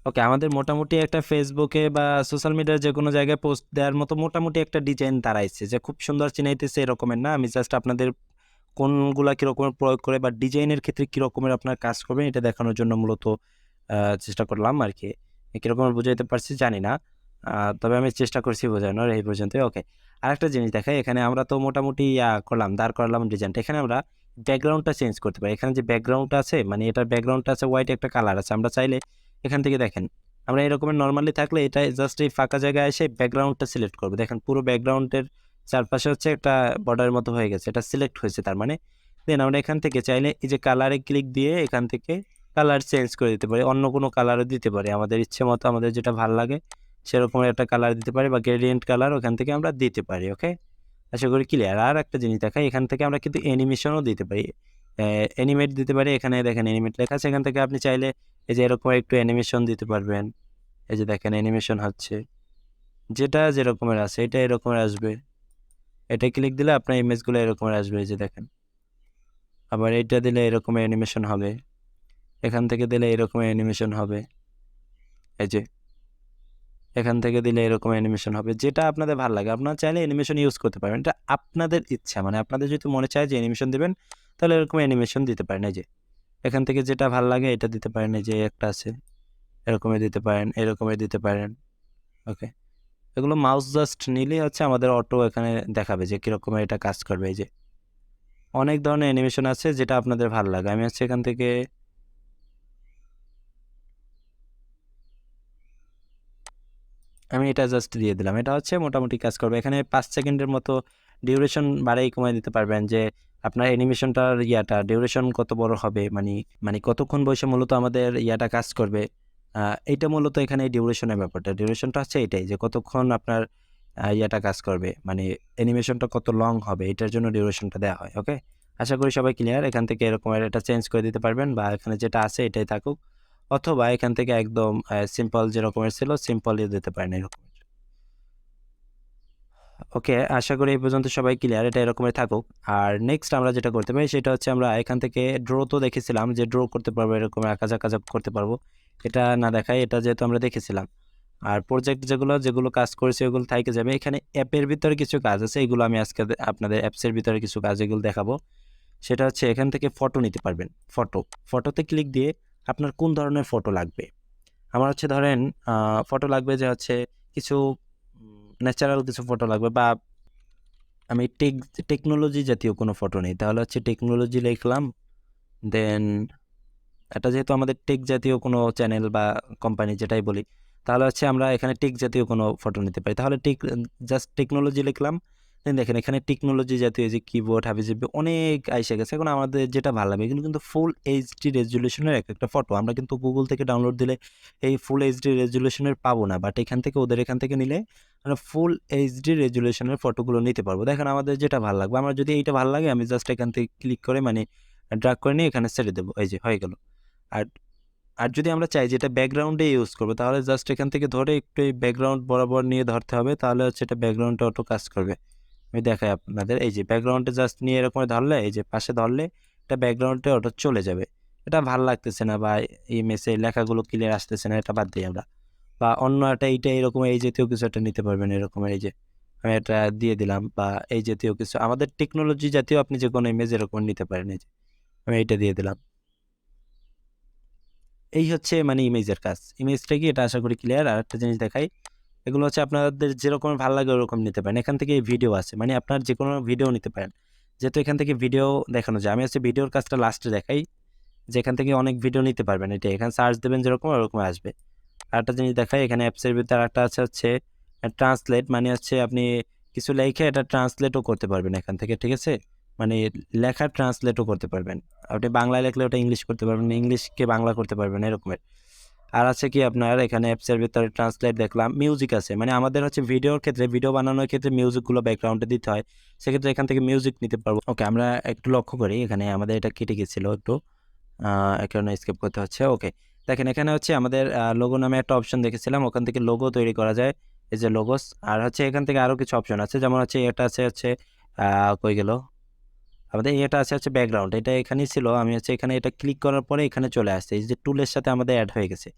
ওকে, আমাদের মোটামুটি একটা ফেসবুকে বা সোশ্যাল মিডিয়ার যে কোনো জায়গায় পোস্ট দেওয়ার মতো মোটামুটি একটা ডিজাইন দাঁড়াইছে, যে খুব সুন্দর চিনাইতেছে এরকমের না। আমি জাস্ট আপনাদের কোনগুলা কীরকমের প্রয়োগ করে বা ডিজাইনের ক্ষেত্রে কীরকমের আপনার কাজ করবেন এটা দেখানোর জন্য মূলত চেষ্টা করলাম আর কি। কীরকমের বুঝাইতে পারছি জানি না, তবে আমি চেষ্টা করছি বোঝানোর এই পর্যন্ত। ওকে, আরেকটা জিনিস দেখাই, এখানে আমরা তো মোটামুটি করলাম, দাঁড় করলাম ডিজাইনটা। এখানে আমরা ব্যাকগ্রাউন্ডটা চেঞ্জ করতে পারি। এখানে যে ব্যাকগ্রাউন্ডটা আছে, মানে এটার ব্যাকগ্রাউন্ডটা আছে হোয়াইট, একটা কালার আছে, আমরা চাইলে এখান থেকে দেখেন, আমরা এরকমের নর্মালি থাকলে এটা জাস্ট এই ফাঁকা জায়গায় এসে ব্যাকগ্রাউন্ডটা সিলেক্ট করবো। দেখেন পুরো ব্যাকগ্রাউন্ডের চারপাশে হচ্ছে একটা বর্ডারের মতো হয়ে গেছে, এটা সিলেক্ট হয়েছে তার মানে। দেন আমরা এখান থেকে চাইলে এই যে কালারে ক্লিক দিয়ে এখান থেকে কালার চেঞ্জ করে দিতে পারি, অন্য কোনো কালারও দিতে পারি, আমাদের ইচ্ছে মতো আমাদের যেটা ভালো লাগে সেরকম একটা কালার দিতে পারি, বা গ্রেডিয়েন্ট কালার ওখান থেকে আমরা দিতে পারি। ওকে, আশা করি ক্লিয়ার। আর একটা জিনিস দেখাই, এখান থেকে আমরা কিন্তু অ্যানিমেশনও দিতে পারি, অ্যানিমেট দিতে পারি। এখানে দেখেন অ্যানিমেট লেখা আছে, এখান থেকে আপনি চাইলে এই যে এরকম একটু অ্যানিমেশন দিতে পারবেন। এই যে দেখেন অ্যানিমেশন হচ্ছে, যেটা যেরকমের আছে এটা এরকমের আসবে। এটা ক্লিক দিলে আপনার ইমেজগুলো এরকমের আসবে, এই যে দেখেন। আবার এইটা দিলে এরকম অ্যানিমেশন হবে, এখান থেকে দিলে এরকম অ্যানিমেশন হবে, এই যে এখান থেকে দিলে এরকম অ্যানিমেশন হবে, যেটা আপনাদের ভালো লাগে। আপনারা চাইলে অ্যানিমেশন ইউজ করতে পারবেন, এটা আপনাদের ইচ্ছা। মানে আপনাদের যদি মনে চায় যে অ্যানিমেশন দিবেন, তাহলে এরকম অ্যানিমেশন দিতে পারেন। এই যে এখান থেকে যেটা ভালো লাগে এটা দিতে পারেন। এই যে একটা আছে, এরকমের দিতে পারেন, এরকমের দিতে পারেন। ওকে, এগুলো মাউস জাস্ট নিলেই হচ্ছে আমাদের অটো এখানে দেখাবে যে কীরকমের এটা কাজ করবে। এই যে অনেক ধরনের অ্যানিমেশন আছে, যেটা আপনাদের ভালো লাগে। আমি হচ্ছে এখান থেকে আমি এটা জাস্ট দিয়ে দিলাম, এটা হচ্ছে মোটামুটি কাজ করবে। এখানে 5 সেকেন্ডের মতো ডিউরেশন বাড়াই কমাই দিতে পারবেন, যে আপনার অ্যানিমেশনটার ডিউরেশন কত বড় হবে, মানে কতক্ষণ বয়সে মূলত আমাদের কাজ করবে। এইটা মূলত এখানে ডিউরেশনের ব্যাপারটা, ডিউরেশনটা হচ্ছে এটাই, যে কতক্ষণ আপনার কাজ করবে, মানে অ্যানিমেশনটা কত লং হবে, এটার জন্য ডিউরেশনটা দেওয়া হয়। ওকে, আশা করি সবাই ক্লিয়ার। এখান থেকে এরকম এটা চেঞ্জ করে দিতে পারবেন, বা এখানে যেটা আছে এটাই থাকুক, অথবা এখান থেকে একদম সিম্পল যেরকমের ছিল সিম্পলই দিতে পারেন এরকম। ওকে, আশা করি এই পর্যন্ত সবাই ক্লিয়ার, এটা এরকমই থাকুক। আর নেক্সট আমরা যেটা করতে পারি সেটা হচ্ছে, আমরা এখান থেকে ড্র তো দেখেছিলাম যে ড্র করতে পারবো, এরকম আঁকাঝাক করতে পারবো। এটা না দেখাই, এটা যেহেতু আমরা দেখেছিলাম। আর প্রজেক্ট যেগুলো কাজ করেছে ওগুলো থেকে যাবে। এখানে অ্যাপের ভিতরে কিছু কাজ আছে, এগুলো আমি আজকে আপনাদের অ্যাপসের ভিতরে কিছু কাজ এগুলো দেখাবো। সেটা হচ্ছে এখান থেকে ফটো নিতে পারবেন। ফটোতে ক্লিক দিয়ে আপনার কোন ধরনের ফটো লাগবে। আমার হচ্ছে ধরেন ফটো লাগবে যে হচ্ছে কিছু ন্যাচারাল কিছু ফটো লাগবে, বা আমি টেকনোলজি জাতীয় কোনো ফটো নেই, তাহলে হচ্ছে টেকনোলজি লিখলাম। দেন এটা যেহেতু আমাদের টেক জাতীয় কোনো চ্যানেল বা কোম্পানি যেটাই বলি, তাহলে হচ্ছে আমরা এখানে টেক জাতীয় কোনো ফটো নিতে পারি। তাহলে জাস্ট টেকনোলজি লিখলাম, দেখেন এখানে টেকনোলজি জাতীয় যে কিবোর্ড হাবিজাবি অনেক আইসা গেছে। এখন আমাদের যেটা ভালো লাগবে এগুলো কিন্তু ফুল এইচডি রেজুলেশনের একটা ফটো। আমরা কিন্তু গুগল থেকে ডাউনলোড দিলে এই ফুল এইচডি রেজুলেশনের পাবো না, বাট এখান থেকে ওদের এখান থেকে নিলে আমরা ফুল এইচডি রেজুলেশনের ফটোগুলো নিতে পারবো। দেখেন আমাদের যেটা ভালো লাগবে, আমার যদি এইটা ভালো লাগে আমি জাস্ট এখান থেকে ক্লিক করে মানে ড্র্যাগ করে নিয়ে এখানে ছেড়ে দেবো, এই যে হয়ে গেল। আর আর যদি আমরা চাই যেটা ব্যাকগ্রাউন্ডে ইউজ করবো তাহলে জাস্ট এখান থেকে ধরে একটু এই ব্যাকগ্রাউন্ড বরাবর নিয়ে ধরতে হবে, তাহলে হচ্ছে এটা ব্যাকগ্রাউন্ডটা অটো কাজ করবে। আমি দেখাই আপনাদের, এই যে ব্যাকগ্রাউন্ডে জাস্ট নিয়ে এরকম ধরলে, এই যে পাশে ধরলে এটা ব্যাকগ্রাউন্ডে অটো চলে যাবে। এটা ভাল লাগতেছে না বা এই মেসে লেখাগুলো ক্লিয়ার আসতেছে না, এটা বাদ দিই আমরা। বা অন্য একটা এইটা এরকম এই জাতীয় কিছু একটা নিতে পারবেন, এরকম এই যে আমি এটা দিয়ে দিলাম, বা এই জাতীয় কিছু আমাদের টেকনোলজি জাতীয় আপনি যে কোনো ইমেজ এরকম নিতে পারেন। এই যে আমি এইটা দিয়ে দিলাম। এই হচ্ছে মানে ইমেজের কাজ। ইমেজটা কি এটা আশা করি ক্লিয়ার। আর একটা জিনিস দেখাই, এগুলো হচ্ছে আপনাদের যেরকম ভালো লাগে ওরকম নিতে পারেন। এখান থেকে ভিডিও আছে, মানে আপনার যে কোনো ভিডিও নিতে পারেন, যেহেতু এখান থেকে ভিডিও দেখানো যায়। আমি হচ্ছে ভিডিওর কাজটা লাস্টে দেখাই, যেখান থেকে অনেক ভিডিও নিতে পারবেন। এটা এখানে সার্চ দেবেন যেরকম ওরকম আসবে। আর একটা জিনিস দেখাই, এখানে অ্যাপসের ভিতরে একটা আছে হচ্ছে ট্রান্সলেট, মানে হচ্ছে আপনি কিছু লেখে এটা ট্রান্সলেটও করতে পারবেন এখান থেকে, ঠিক আছে? মানে লেখা ট্রান্সলেটও করতে পারবেন। আপনি বাংলায় লেখলে ওটা ইংলিশ করতে পারবেন, ইংলিশকে বাংলা করতে পারবেন, এরকমের। আর আছে কি আপনার এখানে অ্যাপসের ভিতরে ট্রান্সলেট দেখলাম, মিউজিক আছে, মানে আমাদের হচ্ছে ভিডিওর ক্ষেত্রে, ভিডিও বানানোর ক্ষেত্রে মিউজিকগুলো ব্যাকগ্রাউন্ডে দিতে হয়, সেক্ষেত্রে এখান থেকে মিউজিক নিতে পারবো। ওকে, আমরা একটু লক্ষ্য করি, এখানে আমাদের এটা কেটে গেছিলো একটু, এখানে স্কিপ করতে হচ্ছে। ওকে, দেখেন এখানে হচ্ছে আমাদের লোগো নামে একটা অপশন দেখেছিলাম, ওখান থেকে লোগো তৈরি করা যায়, এই যে লোগোস। আর হচ্ছে এখান থেকে আরও কিছু অপশন আছে, যেমন হচ্ছে এটা আছে হচ্ছে কই গেল আমাদের, এটা আছে হচ্ছে ব্যাকগ্রাউন্ড, এটা এখানেই ছিল। আমি হচ্ছে এখানে এটা ক্লিক করার পরে এখানে চলে আসছে, এই যে টুলের সাথে আমাদের অ্যাড হয়ে গেছে।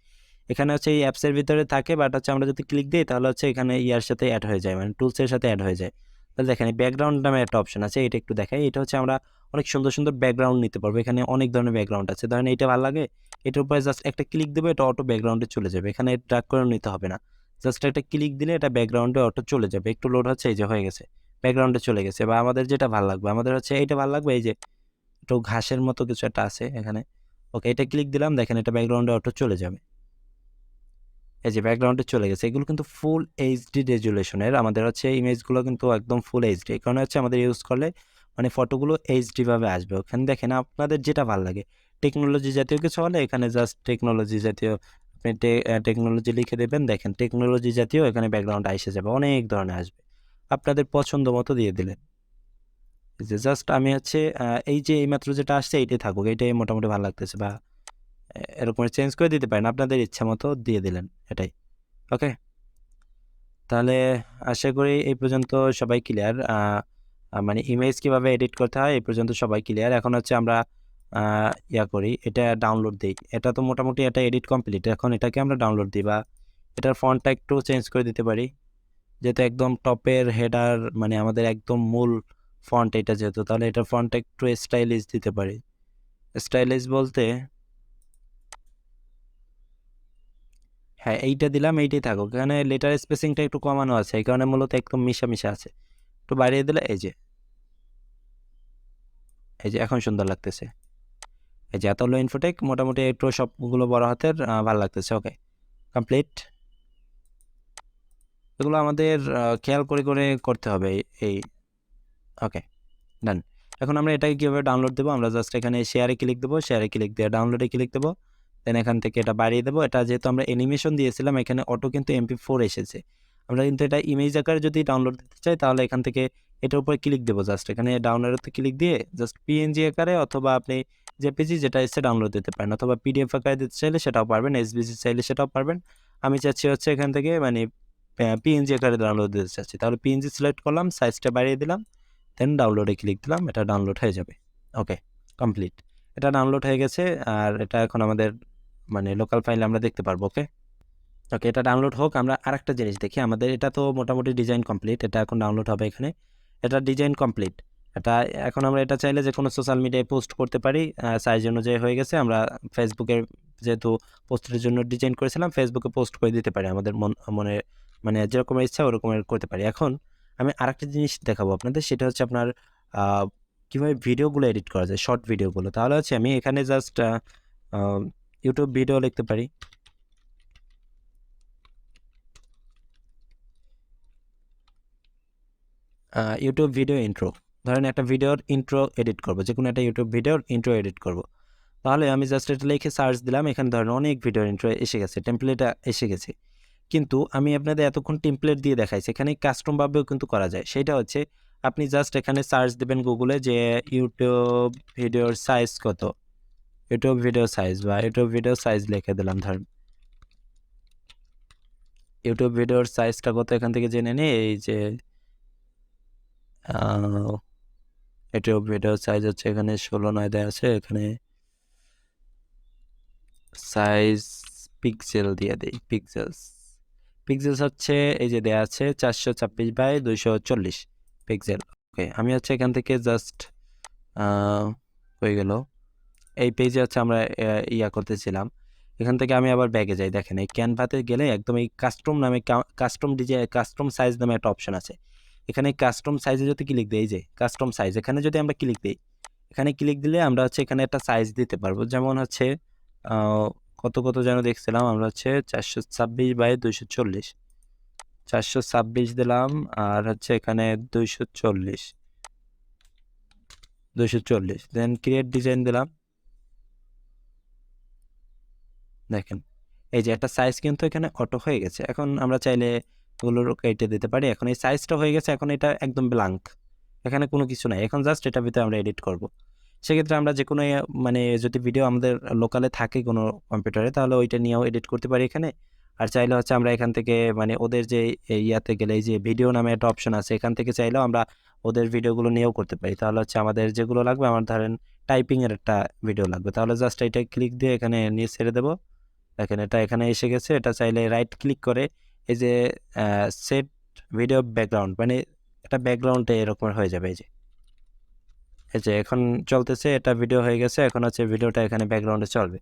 এখানে হচ্ছে এই অ্যাপসের ভিতরে থাকে, বাট হচ্ছে আমরা যদি ক্লিক দিই তাহলে হচ্ছে এখানে ইয়ার সাথে অ্যাড হয়ে যায়, মানে টুলসের সাথে অ্যাড হয়ে যায়। তাহলে দেখেন ব্যাকগ্রাউন্ড নামে একটা অপশন আছে, এটা একটু দেখাই। এটা হচ্ছে আমরা অনেক সুন্দর সুন্দর ব্যাকগ্রাউন্ড নিতে পারবো, এখানে অনেক ধরনের ব্যাকগ্রাউন্ড আছে। ধরেন এইটা ভালো লাগে, এটার উপরে জাস্ট একটা ক্লিক দেবো, এটা অটো ব্যাকগ্রাউন্ডে চলে যাবে, এখানে ড্র্যাগ করে নিতে হবে না। জাস্ট একটা ক্লিক দিলে এটা ব্যাকগ্রাউন্ডে অটো চলে যাবে। একটু লোড হচ্ছে, এই যে হয়ে গেছে, ব্যাকগ্রাউন্ডে চলে গেছে। বা আমাদের যেটা ভালো লাগবে, আমাদের হচ্ছে এইটা ভালো লাগবে, এই যে একটু ঘাসের মতো কিছু একটা আছে এখানে। ওকে, এটা ক্লিক দিলাম, দেখেন এটা ব্যাকগ্রাউন্ডে অটো চলে যাবে, এই যে ব্যাকগ্রাউন্ডে চলে গেছে। এগুলো কিন্তু ফুল এইচডি রেজুলেশনের, আমাদের হচ্ছে ইমেজগুলো কিন্তু একদম ফুল এইচডি। এই কারণে হচ্ছে আমাদের ইউজ করলে মানে ফটোগুলো এইচডি ভাবে আসবে। ওখানে দেখেন আপনাদের যেটা ভালো লাগে, টেকনোলজি জাতীয় কিছু হলে এখানে জাস্ট টেকনোলজি জাতীয় আপনি টেকনোলজি লিখে দেবেন, দেখেন টেকনোলজি জাতীয় এখানে ব্যাকগ্রাউন্ড এসে যাবে, অনেক ধরনের আসবে। আপনাদের পছন্দ মতো দিয়ে দিলেন। যে জাস্ট আমি হচ্ছে এই যে এইমাত্র যেটা আসছে এইটাই থাকুক, এইটাই মোটামুটি ভালো লাগতেছে, বা এরকম চেঞ্জ করে দিতে পারেন, আপনাদের ইচ্ছা মতো দিয়ে দিলেন, এটাই। ওকে, তাহলে আশা করি এই পর্যন্ত সবাই ক্লিয়ার। মানে ইমেজ কিভাবে এডিট করতে হয় এই পর্যন্ত সবাই ক্লিয়ার। এখন হচ্ছে আমরা ইয়া করি, এটা ডাউনলোড দিই। এটা তো মোটামুটি এটা এডিট কমপ্লিট, এখন এটাকে আমরা ডাউনলোড দিই, বা এটার ফন্টটা একটু চেঞ্জ করে দিতে পারি, যেহেতু একদম টপের হেডার মানে আমাদের একদম মূল ফন্ট এটা যেহেতু, তাহলে এটার ফন্টটা একটু স্টাইলিশ দিতে পারি। স্টাইলিশ বলতে হ্যাঁ, এইটা দিলাম, এইটাই থাকুক। এখানে লেটার স্পেসিংটা একটু কমানো আছে, এই কারণে মূলত একদম মিশা আছে। একটু বাড়িয়ে দিলে এই যে এখন সুন্দর লাগতেছে। এই যে এত লো ইনফোটেক, মোটামুটি একটু সবগুলো বড় হাতের, ভালো লাগতেছে। ওকে, কমপ্লিট। এগুলো আমাদের খেয়াল করে করে করতে হবে এই। ওকে, ডান। এখন আমরা এটাকে কীভাবে ডাউনলোড দেবো, আমরা জাস্ট এখানে শেয়ারে ক্লিক দেবো, শেয়ারে ক্লিক দিয়ে ডাউনলোডে ক্লিক দেবো, দেন এখান থেকে এটা বাড়িয়ে দেবো। এটা যেহেতু আমরা অ্যানিমেশন দিয়েছিলাম, এখানে অটো কিন্তু MP4 এসেছে। আমরা কিন্তু এটা ইমেজ আকারে যদি ডাউনলোড দিতে চাই তাহলে এখান থেকে এটার উপরে ক্লিক দেবো, জাস্ট এখানে ডাউনলোডে ক্লিক দিয়ে জাস্ট PNG আকারে, অথবা আপনি JPG যেটা এসে ডাউনলোড দিতে পারেন, অথবা PDF আকারে দিতে চাইলে সেটাও পারবেন, SVG চাইলে সেটাও পারবেন। আমি চাচ্ছি হচ্ছে এখান থেকে মানে PNG আকারে ডাউনলোড দিতে চাচ্ছি, তাহলে PNG সিলেক্ট করলাম, সাইজটা বাড়িয়ে দিলাম, দেন ডাউনলোডে ক্লিক দিলাম, এটা ডাউনলোড হয়ে যাবে। ওকে, কমপ্লিট। এটা ডাউনলোড হয়ে গেছে, আর এটা এখন আমাদের মানে লোকাল ফাইলে আমরা দেখতে পারবো। ওকে ওকে, এটা ডাউনলোড হোক। আমরা আরেকটা জিনিস দেখি, আমাদের এটা তো মোটামুটি ডিজাইন কমপ্লিট, এটা এখন ডাউনলোড হবে এখানে। এটা ডিজাইন কমপ্লিট। এটা এখন আমরা এটা চাইলে যে কোনো সোশ্যাল মিডিয়ায় পোস্ট করতে পারি, সাইজ অনুযায়ী হয়ে গেছে। আমরা ফেসবুকে যেহেতু পোস্টের জন্য ডিজাইন করেছিলাম, ফেসবুকে পোস্ট করে দিতে পারি, আমাদের মনে মানে যেরকম ইচ্ছা ওরকমের করতে পারি। এখন আমি আরেকটা জিনিস দেখাবো আপনাদের, সেটা হচ্ছে আপনার কীভাবে ভিডিওগুলো এডিট করা যায়, শর্ট ভিডিওগুলো। তাহলে হচ্ছে আমি এখানে জাস্ট ইউটিউব ভিডিও লিখতে পারি, ইউটিউব ভিডিও ইন্ট্রো, ধরেন একটা ভিডিওর ইন্ট্রো এডিট করব, যে কোনো একটা ইউটিউব ভিডিওর ইন্ট্রো এডিট করব। তাহলে আমি জাস্ট এটা লিখে সার্চ দিলাম, এখানে ধরেন অনেক ভিডিওর ইন্ট্রো এসে গেছে, টেমপ্লেট এসে গেছে। কিন্তু আমি আপনাদের এতক্ষণ টেমপ্লেট দিয়ে দেখাইছি, এখানে কাস্টমভাবেও কিন্তু করা যায়। সেটা হচ্ছে আপনি জাস্ট এখানে সার্চ দেবেন গুগলে যে ইউটিউব ভিডিওর সাইজ কত, ইউটিউব ভিডিও সাইজ বা ইউটিউব ভিডিও সাইজ লিখে দিলাম। ধরেন ইউটিউব ভিডিওর সাইজটা কত এখান থেকে জেনে নিই। এই যে ইউটিউব ভিডিও সাইজ হচ্ছে এখানে 16:9 দেওয়া আছে, এখানে সাইজ পিক্সেল দিয়ে দেই, পিক্সেলস হচ্ছে এই যে দেওয়া আছে 426/240 পিক্সেল। ওকে, আমি হচ্ছে এখান থেকে জাস্ট হয়ে গেল, এই পেজে হচ্ছে আমরা ইয়া করতেছিলাম। এখান থেকে আমি আবার ব্যাগে যাই, দেখেন এই ক্যানভাতে গেলে একদম এই কাস্টম নামে, কাস্টম ডিজাইন, কাস্টম সাইজ নামে একটা অপশন আছে। এখানে কাস্টম সাইজে যদি ক্লিক দিই, এই যে কাস্টম সাইজ, এখানে যদি আমরা ক্লিক দিই, এখানে ক্লিক দিলে আমরা হচ্ছে এখানে একটা সাইজ দিতে পারবো। যেমন হচ্ছে কত কত যেন দেখছিলাম আমরা, হচ্ছে 426/240, 426 দিলাম, আর হচ্ছে এখানে 240, দেন ক্রিয়েট ডিজাইন দিলাম। দেখেন এই যে একটা সাইজ কিন্তু এখানে অটো হয়ে গেছে। এখন আমরা চাইলে ওগুলো কেটে দিতে পারি। এখন এই সাইজটা হয়ে গেছে, এখন এটা একদম ব্ল্যাঙ্ক, এখানে কোনো কিছু নাই। এখন জাস্ট এটার ভিতরে আমরা এডিট করব। সেক্ষেত্রে আমরা যে কোনো মানে যদি ভিডিও আমাদের লোকালে থাকে কোনো কম্পিউটারে, তাহলে ওইটা নিয়েও এডিট করতে পারি এখানে। আর চাইলে হচ্ছে আমরা এখান থেকে মানে ওদের যে ইয়াতে গেলে এই যে ভিডিও নামে একটা অপশন আছে, এখান থেকে চাইলেও আমরা ওদের ভিডিওগুলো নিয়েও করতে পারি। তাহলে হচ্ছে আমাদের যেগুলো লাগবে, আমার ধরেন টাইপিংয়ের একটা ভিডিও লাগবে, তাহলে জাস্ট এটা ক্লিক দিয়ে এখানে নিয়ে ছেড়ে দেবো। দেখেন এটা এখানে এসে গেছে। এটা চাইলে রাইট ক্লিক করে এই যে সেট ভিডিও ব্যাকগ্রাউন্ড, মানে এটা ব্যাকগ্রাউন্ডে এরকম হয়ে যাবে। এই যে এখন চলতেছে, এটা ভিডিও হয়ে গেছে, এখন হচ্ছে ভিডিওটা এখানে ব্যাকগ্রাউন্ডে চলবে।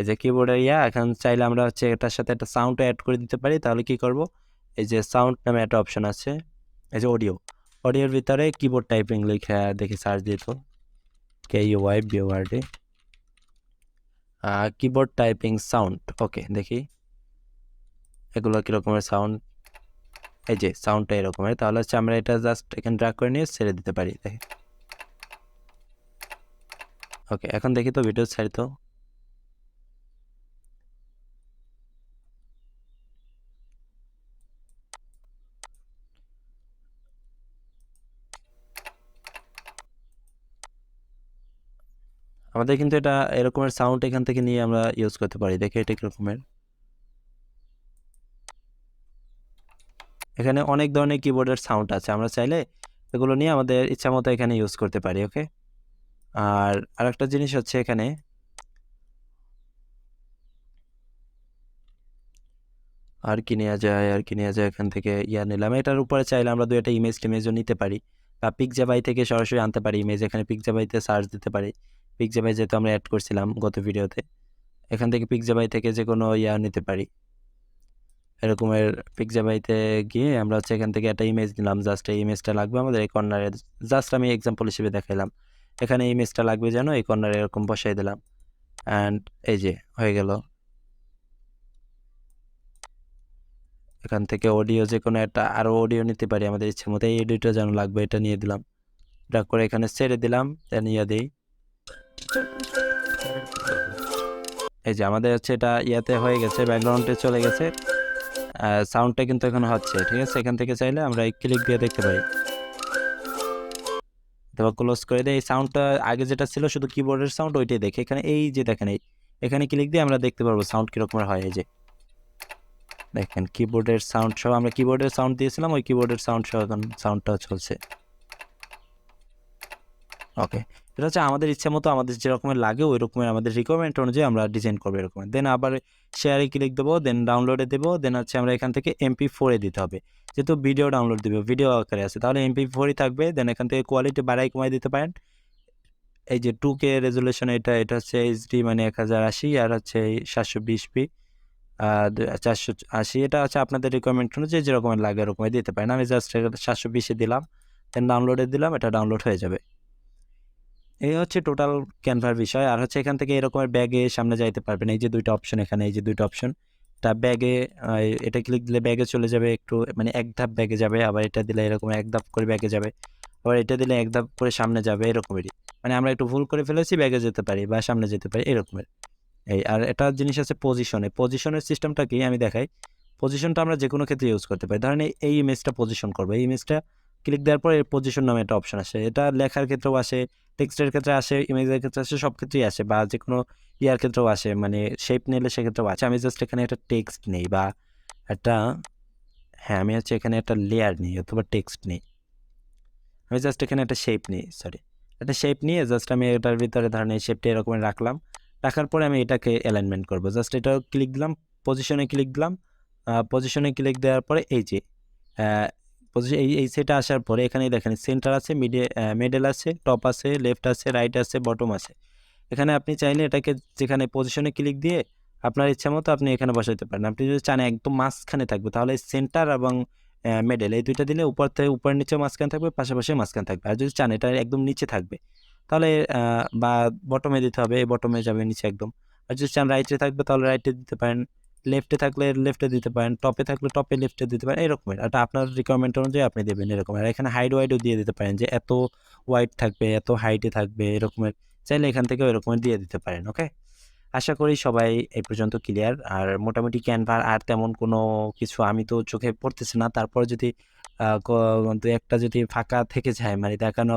এই যে কিবোর্ডে এখন চাইলে আমরা হচ্ছে এটার সাথে একটা সাউন্ড অ্যাড করে দিতে পারি। তাহলে কি করব, এই যে সাউন্ড নামে একটা অপশন আছে, এই যে অডিওর ভিতরে কিবোর্ড টাইপিং লিখে দেখি সার্চ দিত, KUYBORD, কিবোর্ড টাইপিং সাউন্ড। ওকে, দেখি এগুলো কীরকমের সাউন্ড। এই যে সাউন্ডটা এরকমের, তাহলে হচ্ছে আমরা এটা জাস্ট এখানে ড্র্যাগ করে নিয়ে ছেড়ে দিতে পারি। দেখি, ওকে, এখন দেখি তো ভিডিও ছাড়ি তো। আমাদের কিন্তু এটা এরকমের সাউন্ড এখান থেকে নিয়ে আমরা ইউজ করতে পারি। দেখি এটা কীরকমের। এখানে অনেক ধরনের কিবোর্ডের সাউন্ড আছে, আমরা চাইলে এগুলো নিয়ে আমাদের ইচ্ছা মতো এখানে ইউজ করতে পারি। ওকে, আর আরেকটা জিনিস হচ্ছে এখানে আর কি নেওয়া যায়, এখান থেকে ইয়া নিলাম। এটার উপরে চাইলে আমরা একটা টিমেজও নিতে পারি, বা পিকজাবাই থেকে সরাসরি আনতে পারি ইমেজ। এখানে পিকজাবাইতে সার্চ দিতে পারি, পিকজাবাই যেহেতু আমরা অ্যাড করছিলাম গত ভিডিওতে, এখান থেকে পিকজাবাই থেকে যে কোনো ইয়া নিতে পারি। এরকমের পিকজাবাইতে গিয়ে আমরা হচ্ছে এখান থেকে একটা ইমেজ নিলাম, জাস্ট এই ইমেজটা লাগবে আমাদের এই কর্নারে। জাস্ট আমি এক্সাম্পল হিসেবে দেখাইলাম, এখানে ইমেজটা লাগবে যেন এই কর্নারে এরকম বসাই দিলাম, অ্যান্ড এই যে হয়ে গেল। এখান থেকে অডিও যে কোনো একটা আরও অডিও নিতে পারি আমাদের ইচ্ছে মতো। এই অডিওটা যেন লাগবে, এটা নিয়ে দিলাম, ড্র্যাগ করে এখানে ছেড়ে দিলাম, দেন ইয়া দিই। এই যে আমাদের হচ্ছে এটা ইয়াতে হয়ে গেছে, ব্যাকগ্রাউন্ডে চলে গেছে, সাউন্ডটা কিন্তু এখন হচ্ছে। ঠিক আছে, এখান থেকে চাইলে আমরা এই ক্লিক দিয়ে দেখতে পাই, তারপর ক্লোজ করে দিই। এই সাউন্ডটা আগে যেটা ছিল শুধু কিবোর্ডের সাউন্ড, ওইটাই দেখে এখানে এই যে দেখেন এখানে ক্লিক দিয়ে আমরা দেখতে পারবো সাউন্ড কীরকমের হয়। এই যে দেখেন কিবোর্ডের সাউন্ড সহ, আমরা কিবোর্ডের সাউন্ড দিয়েছিলাম, ওই কিবোর্ডের সাউন্ড সহ এখন সাউন্ডটা চলছে। ওকে, এটা হচ্ছে আমাদের ইচ্ছা মতো, আমাদের যেরকমের লাগে ওই রকমের, আমাদের রিকোয়ারমেন্ট অনুযায়ী আমরা ডিজাইন করবো এরকমের। দেন আবার শেয়ারে ক্লিক দেবো, দেন ডাউনলোডে দেবো, দেন হচ্ছে আমরা এখান থেকে MP4-এ দিতে হবে, যেহেতু ভিডিও ডাউনলোড দেবো, ভিডিও আকারে আছে, তাহলে MP4-ই থাকবে। দেন এখান থেকে কোয়ালিটি বাড়াই কমাই দিতে পারেন। এই যে 2K রেজুলেশন, এটা হচ্ছে HD, মানে 1080, আর হচ্ছে 720p 480। এটা হচ্ছে আপনাদের রিকোয়ারমেন্ট অনুযায়ী যেরকমের লাগে এরকমই দিতে পারেন। আমি জাস্ট 720-এ দিলাম, দেন ডাউনলোডে দিলাম, এটা ডাউনলোড হয়ে যাবে। এই হচ্ছে টোটাল ক্যানভার বিষয়। আর হচ্ছে এখান থেকে এরকমের ব্যাগে সামনে যাইতে পারবেন। এই যে দুইটা অপশন, এখানে এই যে দুইটা অপশন, একটা ব্যাগে এটা ক্লিক দিলে ব্যাগে চলে যাবে, একটু মানে এক ধাপ ব্যাগে যাবে, আবার এটা দিলে এরকম এক ধাপ করে ব্যাগে যাবে, আবার এটা দিলে এক ধাপ করে সামনে যাবে, এরকমেরই। মানে আমরা একটু ভুল করে ফেলেছি, ব্যাগে যেতে পারি বা সামনে যেতে পারি, এরকমের। আর একটা জিনিস আছে পজিশনের সিস্টেমটা কি আমি দেখাই। পজিশনটা আমরা যে কোনো ক্ষেত্রে ইউজ করতে পারি। ধরেন এই ইমেজটা পজিশন করবো, এই ইমেজটা ক্লিক দেওয়ার পর এর পজিশন নামে একটা অপশন আসে। এটা লেখার ক্ষেত্রেও আসে, টেক্সটের ক্ষেত্রে আসে, ইমেজের ক্ষেত্রে আসে, সব ক্ষেত্রেই আসে, বা যে কোনো ইয়ার ক্ষেত্রেও আসে, মানে শেপ নিলে সেক্ষেত্রেও আছে। আমি জাস্ট এখানে একটা টেক্সট নেই বা একটা, হ্যাঁ আমি হচ্ছে এখানে একটা লেয়ার নিই অথবা টেক্সট নিই। আমি জাস্ট এখানে একটা শেপ নিই, একটা শেপ নিয়ে জাস্ট আমি এটার ভিতরে ধরেন এই শেপটা এরকম রাখলাম। রাখার পরে আমি এটাকে অ্যালাইনমেন্ট করবো। জাস্ট এটা ক্লিক দিলাম, পজিশনে ক্লিক দিলাম। পজিশনে ক্লিক দেওয়ার পরে এই যে পজিশন এই সেটা আসার পরে এখানে দেখেন সেন্টার আছে, মিডল আছে, টপ আছে, লেফট আছে, রাইট আছে, বটম আছে। এখানে আপনি চাইলে এটাকে যেখানে পজিশনে ক্লিক দিয়ে আপনার ইচ্ছা মতো আপনি এখানে বসাইতে পারেন। আপনি যদি চান একদম মাঝখানে থাকবে, তাহলে সেন্টার এবং মিডল এই দুইটা দিলে উপর থেকে উপর নিচে মাঝখানে থাকবে, পাশাপাশি মাঝখানে থাকবে। আর যদি চান এটা একদম নিচে থাকবে, তাহলে বা বটমে দিতে হবে, বটমে যাবে নিচে একদম। আর যদি চান রাইটে থাকবে, তাহলে রাইটে দিতে পারেন, লেফটে থাকলে লেফটে দিতে পারেন, টপে থাকলে টপে লেফটে দিতে পারেন, এরকমের। এটা আপনার রিকোয়ারমেন্ট অনুযায়ী আপনি দেবেন এরকম। আর এখানে হাইড ওয়াইডও দিয়ে দিতে পারেন, যে এত ওয়াইড থাকবে, এত হাইটে থাকবে, এরকমের চাইলে এখান থেকে এরকমের দিয়ে দিতে পারেন। ওকে, আশা করি সবাই এই পর্যন্ত ক্লিয়ার। আর মোটামুটি ক্যানভার আর তেমন কোনো কিছু আমি তো চোখে পড়তেছে না, তারপর যদি দু একটা যদি ফাঁকা থেকে যায়, মানে দেখানো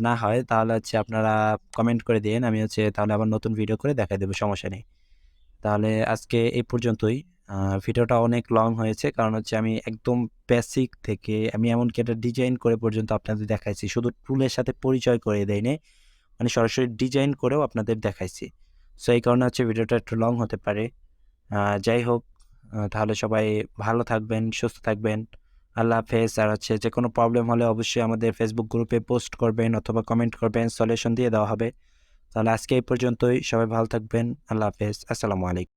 না হয়, তাহলে হচ্ছে আপনারা কমেন্ট করে দিন, আমি হচ্ছে তাহলে আবার নতুন ভিডিও করে দেখাই দেবো, সমস্যা নেই। তাহলে আজকে এই পর্যন্তই। ভিডিওটা অনেক লং হয়েছে, কারণ হচ্ছে আমি একদম বেসিক থেকে আমি এমনকি একটা ডিজাইন করে পর্যন্ত আপনাদের দেখাইছি, শুধু টুলের সাথে পরিচয় করে দেয় নাই, মানে সরাসরি ডিজাইন করেও আপনাদের দেখাইছি। সো এই কারণে হচ্ছে ভিডিওটা একটু লং হতে পারে। যাই হোক, তাহলে সবাই ভালো থাকবেন, সুস্থ থাকবেন। আল্লাহ হাফেজ। আর হচ্ছে যে কোনো প্রবলেম হলে অবশ্যই আমাদের ফেসবুক গ্রুপে পোস্ট করবেন অথবা কমেন্ট করবেন, সলিউশন দিয়ে দেওয়া হবে। তাহলে আজকে এই পর্যন্তই, সবাই ভালো থাকবেন। আল্লাহ হাফেজ, আসসালামু আলাইকুম।